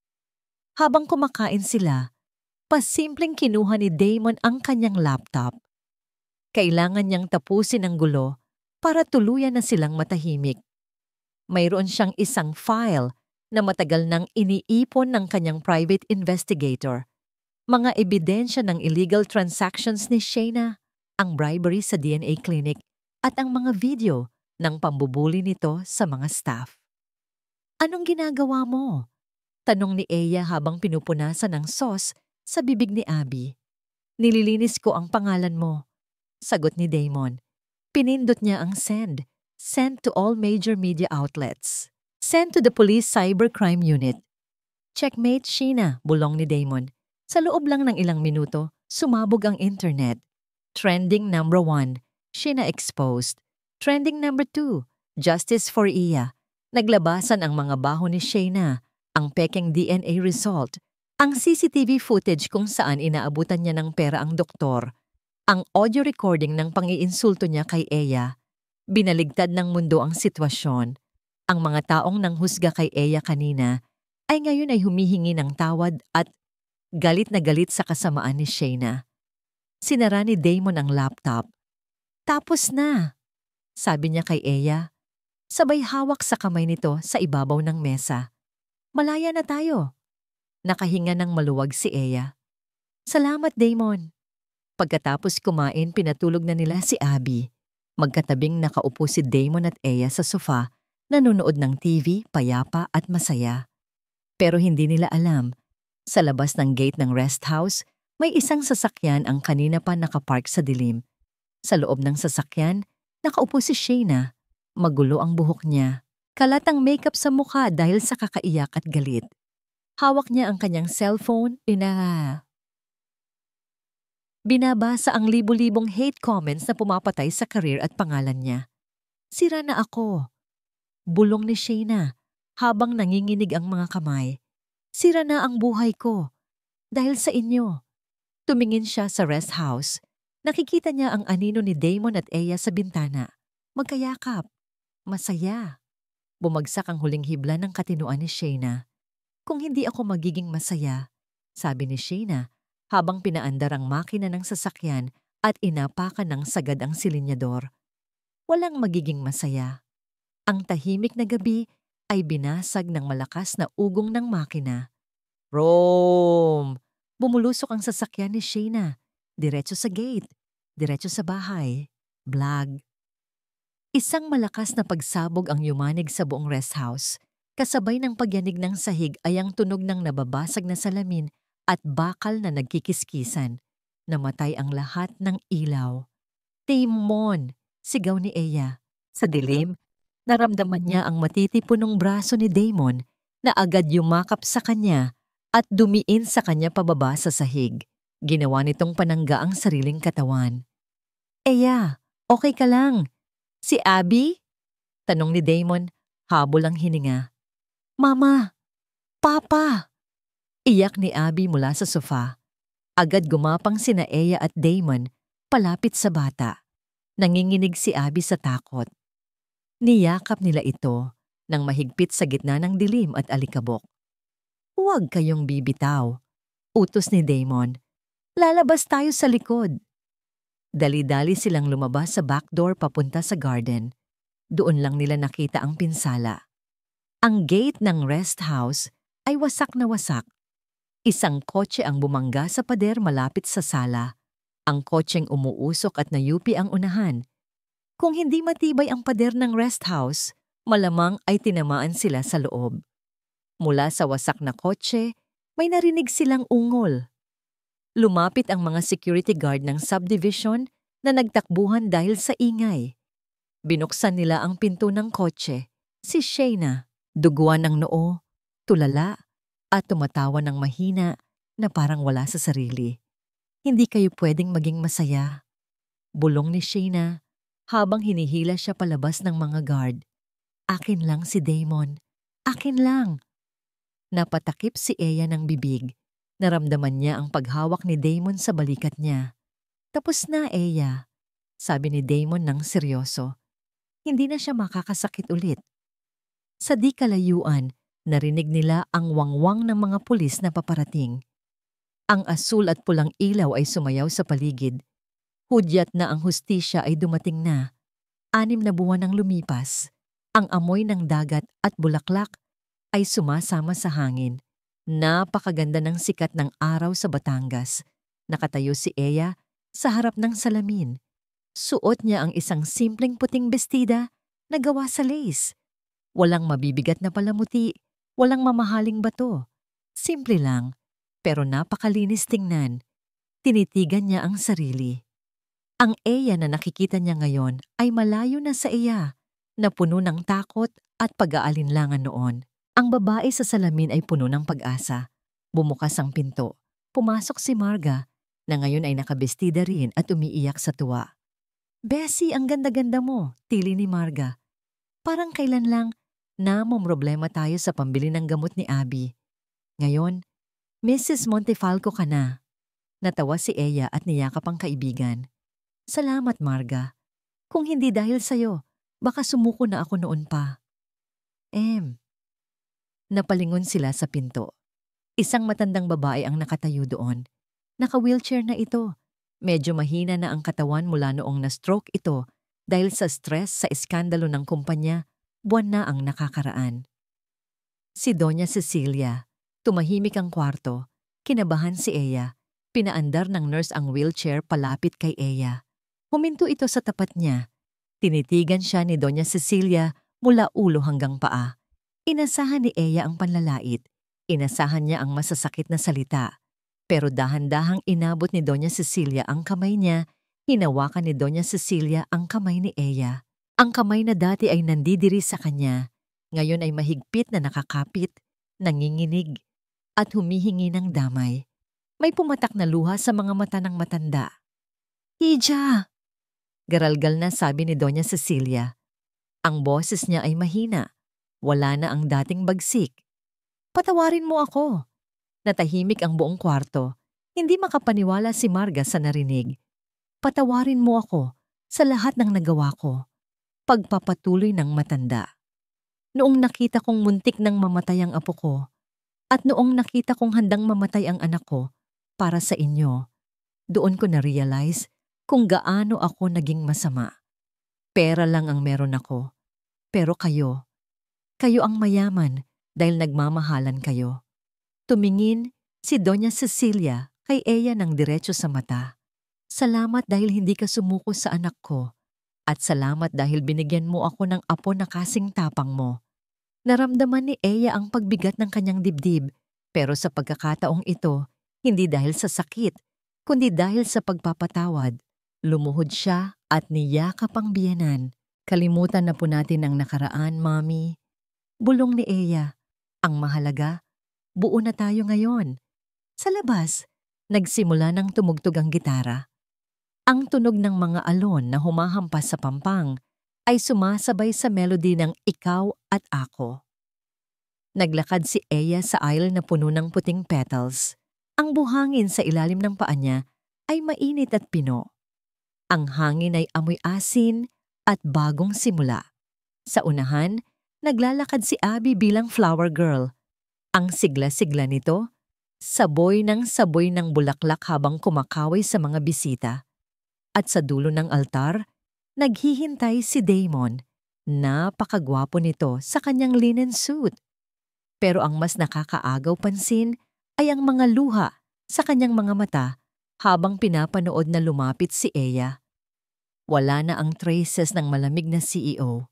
Habang kumakain sila, pasimpleng kinuha ni Damon ang kanyang laptop. Kailangan niyang tapusin ang gulo para tuluyan na silang matahimik. Mayroon siyang isang file na matagal nang iniipon ng kanyang private investigator. Mga ebidensya ng illegal transactions ni Shayna, ang bribery sa DNA clinic at ang mga video ng pambubuli nito sa mga staff. Anong ginagawa mo? Tanong ni Eya habang pinupunasan ng sauce sa bibig ni Abby. Nililinis ko ang pangalan mo. Sagot ni Damon. Pinindot niya ang send. Send to all major media outlets. Send to the police cybercrime unit. Checkmate, Sheena, bulong ni Damon. Sa loob lang ng ilang minuto, sumabog ang internet. Trending number 1, Sheena exposed. Trending number 2, Justice for Iya. Naglabasan ang mga baho ni Shayna, ang pekeng DNA result, ang CCTV footage kung saan inaabutan niya ng pera ang doktor, ang audio recording ng pang-iinsulto niya kay Eya. Binaligtad ng mundo ang sitwasyon. Ang mga taong nanghusga kay Eya kanina ay ngayon ay humihingi ng tawad at galit na galit sa kasamaan ni Shayna. Sinara ni Damon ang laptop. Tapos na, sabi niya kay Eya. Sabay hawak sa kamay nito sa ibabaw ng mesa. Malaya na tayo. Nakahinga ng maluwag si Eya. Salamat, Damon. Pagkatapos kumain, pinatulog na nila si Abby. Magkatabing nakaupo si Damon at Eya sa sofa, nanonood ng TV, payapa at masaya. Pero hindi nila alam, sa labas ng gate ng rest house, may isang sasakyan ang kanina pa nakapark sa dilim. Sa loob ng sasakyan, nakaupo si Shayna. Magulo ang buhok niya. Kalat ang makeup sa mukha dahil sa kakaiyak at galit. Hawak niya ang kanyang cellphone, binabasa ang libu-libong hate comments na pumapatay sa career at pangalan niya. Sira na ako. Bulong ni Shayna habang nanginginig ang mga kamay. Sira na ang buhay ko. Dahil sa inyo. Tumingin siya sa rest house. Nakikita niya ang anino ni Damon at Eya sa bintana. Magkayakap. Masaya. Bumagsak ang huling hibla ng katinuan ni Shayna. Kung hindi ako magiging masaya, sabi ni Shayna habang pinaandar ang makina ng sasakyan at inapakan ng sagad ang silinyador. Walang magiging masaya. Ang tahimik na gabi ay binasag ng malakas na ugong ng makina. Rome! Bumulusok ang sasakyan ni Shayna. Diretso sa gate. Diretso sa bahay. Blag. Isang malakas na pagsabog ang yumanig sa buong rest house. Kasabay ng pagyanig ng sahig ay ang tunog ng nababasag na salamin at bakal na nagkikiskisan. Namatay ang lahat ng ilaw. Damon! Sigaw ni Eya. Sa dilim, naramdaman niya ang matitipunong braso ni Damon na agad yumakap sa kanya at dumiin sa kanya pababa sa sahig. Ginawa nitong panangga ang sariling katawan. Eya, okay ka lang? Si Abby? Tanong ni Damon, habol ang hininga. Mama! Papa! Iyak ni Abby mula sa sofa. Agad gumapang sina Eya at Damon palapit sa bata. Nanginginig si Abby sa takot. Niyakap nila ito nang mahigpit sa gitna ng dilim at alikabok. Huwag kayong bibitaw, utos ni Damon. Lalabas tayo sa likod. Dali-dali silang lumabas sa back door papunta sa garden. Doon lang nila nakita ang pinsala. Ang gate ng rest house ay wasak na wasak. Isang kotse ang bumangga sa pader malapit sa sala. Ang kotseng umuusok at nayupi ang unahan. Kung hindi matibay ang pader ng rest house, malamang ay tinamaan sila sa loob. Mula sa wasak na kotse, may narinig silang ungol. Lumapit ang mga security guard ng subdivision na nagtakbuhan dahil sa ingay. Binuksan nila ang pinto ng kotse. Si Shayna, duguan ng noo, tulala, at tumatawa ng mahina na parang wala sa sarili. Hindi kayo pwedeng maging masaya. Bulong ni Shayna habang hinihila siya palabas ng mga guard. Akin lang si Damon. Akin lang. Napatakip si Eya ng bibig. Naramdaman niya ang paghawak ni Damon sa balikat niya. Tapos na, Eya, sabi ni Damon ng seryoso. Hindi na siya makakasakit ulit. Sa di kalayuan, narinig nila ang wangwang ng mga pulis na paparating. Ang asul at pulang ilaw ay sumayaw sa paligid. Hudyat na ang hustisya ay dumating na. 6 na buwan ang lumipas. Ang amoy ng dagat at bulaklak ay sumasama sa hangin. Napakaganda ng sikat ng araw sa Batangas. Nakatayo si Eya sa harap ng salamin. Suot niya ang isang simpleng puting bestida na gawa sa lace. Walang mabibigat na palamuti, walang mamahaling bato. Simple lang, pero napakalinis tingnan. Tinitigan niya ang sarili. Ang Eya na nakikita niya ngayon ay malayo na sa Eya, na puno ng takot at pag-aalinlangan noon. Ang babae sa salamin ay puno ng pag-asa. Bumukas ang pinto. Pumasok si Marga, na ngayon ay nakabestida rin at umiiyak sa tuwa. Bessie, ang ganda-ganda mo, tili ni Marga. Parang kailan lang namomroblema tayo sa pambili ng gamot ni Abby. Ngayon, Mrs. Montefalco ka na. Natawa si Eya at niyakap ang kaibigan. Salamat, Marga. Kung hindi dahil sa'yo, baka sumuko na ako noon pa. Napalingon sila sa pinto. Isang matandang babae ang nakatayo doon. Naka-wheelchair na ito. Medyo mahina na ang katawan mula noong na-stroke ito dahil sa stress sa iskandalo ng kumpanya, buwan na ang nakakaraan. Si Doña Cecilia, tumahimik ang kwarto, kinabahan si Eya, pinaandar ng nurse ang wheelchair palapit kay Eya. Huminto ito sa tapat niya. Tinitigan siya ni Doña Cecilia mula ulo hanggang paa. Inasahan ni Eya ang panlalait. Inasahan niya ang masasakit na salita. Pero dahan-dahang inabot ni Doña Cecilia ang kamay niya, hinawakan ni Doña Cecilia ang kamay ni Eya. Ang kamay na dati ay nandidiri sa kanya, ngayon ay mahigpit na nakakapit, nanginginig, at humihingi ng damay. May pumatak na luha sa mga mata ng matanda. Hija! Garalgal na sabi ni Doña Cecilia. Ang boses niya ay mahina. Wala na ang dating bagsik. Patawarin mo ako. Natahimik ang buong kwarto. Hindi makapaniwala si Marga sa narinig. Patawarin mo ako sa lahat ng nagawa ko. Pagpapatuloy ng matanda. Noong nakita kong muntik nang mamatay ang apo ko, at noong nakita kong handang mamatay ang anak ko para sa inyo, doon ko na-realize kung gaano ako naging masama. Pera lang ang meron ako. Pero kayo ang mayaman dahil nagmamahalan kayo. Tumingin si Doña Cecilia kay Eya ng diretso sa mata. Salamat dahil hindi ka sumuko sa anak ko. At salamat dahil binigyan mo ako ng apo na kasing tapang mo. Naramdaman ni Eya ang pagbigat ng kanyang dibdib, pero sa pagkakataong ito, hindi dahil sa sakit, kundi dahil sa pagpapatawad. Lumuhod siya at niyakap ang biyenan. Kalimutan na po natin ang nakaraan, Mommy. Bulong ni Eya. Ang mahalaga, buo na tayo ngayon. Sa labas, nagsimula ng tumugtog ang gitara. Ang tunog ng mga alon na humahampas sa pampang ay sumasabay sa melody ng Ikaw at Ako. Naglakad si Eya sa aisle na puno ng puting petals. Ang buhangin sa ilalim ng paa niya ay mainit at pino. Ang hangin ay amoy asin at bagong simula. Sa unahan, naglalakad si Abby bilang flower girl. Ang sigla-sigla nito, saboy ng bulaklak habang kumakaway sa mga bisita. At sa dulo ng altar, naghihintay si Damon. Napakagwapo nito sa kanyang linen suit. Pero ang mas nakakaagaw pansin ay ang mga luha sa kanyang mga mata habang pinapanood na lumapit si Eya. Wala na ang traces ng malamig na CEO.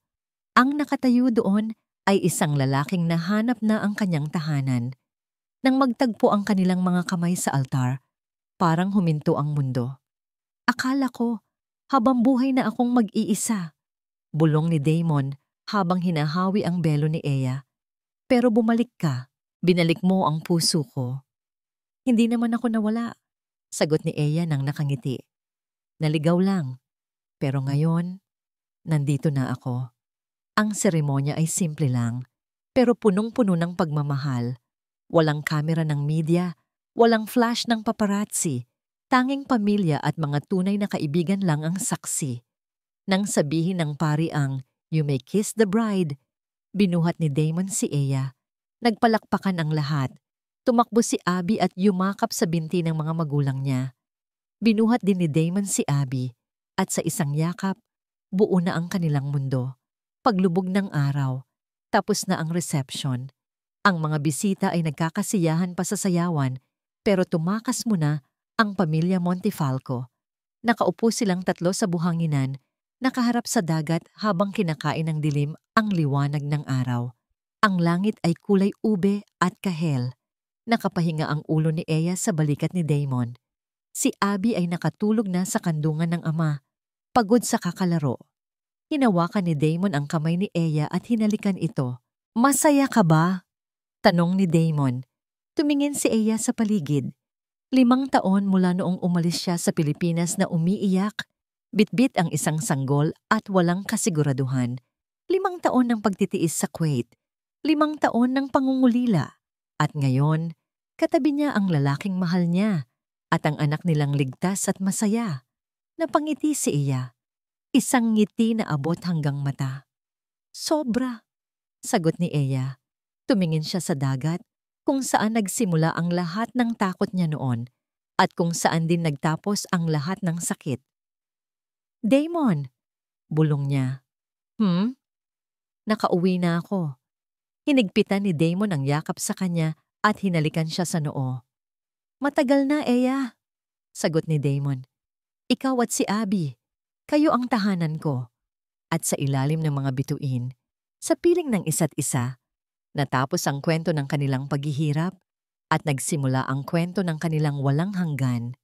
Ang nakatayo doon ay isang lalaking nahanap na ang kanyang tahanan. Nang magtagpo ang kanilang mga kamay sa altar, parang huminto ang mundo. Akala ko, habang buhay na akong mag-iisa. Bulong ni Damon habang hinahawi ang belo ni Eya. Pero bumalik ka, binalik mo ang puso ko. Hindi naman ako nawala, sagot ni Eya nang nakangiti. Naligaw lang, pero ngayon, nandito na ako. Ang seremonya ay simple lang, pero punong-puno ng pagmamahal. Walang kamera ng media, walang flash ng paparazzi. Tanging pamilya at mga tunay na kaibigan lang ang saksi. Nang sabihin ng pari ang "You may kiss the bride," binuhat ni Damon si Eya. Nagpalakpakan ang lahat. Tumakbo si Abby at yumakap sa binti ng mga magulang niya. Binuhat din ni Damon si Abby at sa isang yakap, buo na ang kanilang mundo. Paglubog ng araw, tapos na ang reception. Ang mga bisita ay nagkakasiyahan pa sa sayawan, pero tumakas muna ang pamilya Montefalco. Nakaupo silang tatlo sa buhanginan, nakaharap sa dagat habang kinakain ng dilim ang liwanag ng araw. Ang langit ay kulay ube at kahel. Nakapahinga ang ulo ni Eya sa balikat ni Damon. Si Abby ay nakatulog na sa kandungan ng ama, pagod sa kakalaro. Hinawakan ni Damon ang kamay ni Eya at hinalikan ito. "Masaya ka ba?" tanong ni Damon. Tumingin si Eya sa paligid. 5 taon mula noong umalis siya sa Pilipinas na umiiyak, bitbit ang isang sanggol at walang kasiguraduhan. 5 taon ng pagtitiis sa Kuwait. 5 taon ng pangungulila. At ngayon, katabi niya ang lalaking mahal niya at ang anak nilang ligtas at masaya. Napangiti si Eya. Isang ngiti na abot hanggang mata. "Sobra," sagot ni Eya. Tumingin siya sa dagat, kung saan nagsimula ang lahat ng takot niya noon at kung saan din nagtapos ang lahat ng sakit. "Damon," bulong niya. Nakauwi na ako." Hinigpitan ni Damon ang yakap sa kanya at hinalikan siya sa noo. "Matagal na, Eya," sagot ni Damon. "Ikaw at si Abby. Kayo ang tahanan ko." At sa ilalim ng mga bituin, sa piling ng isa't isa, natapos ang kwento ng kanilang paghihirap at nagsimula ang kwento ng kanilang walang hanggan.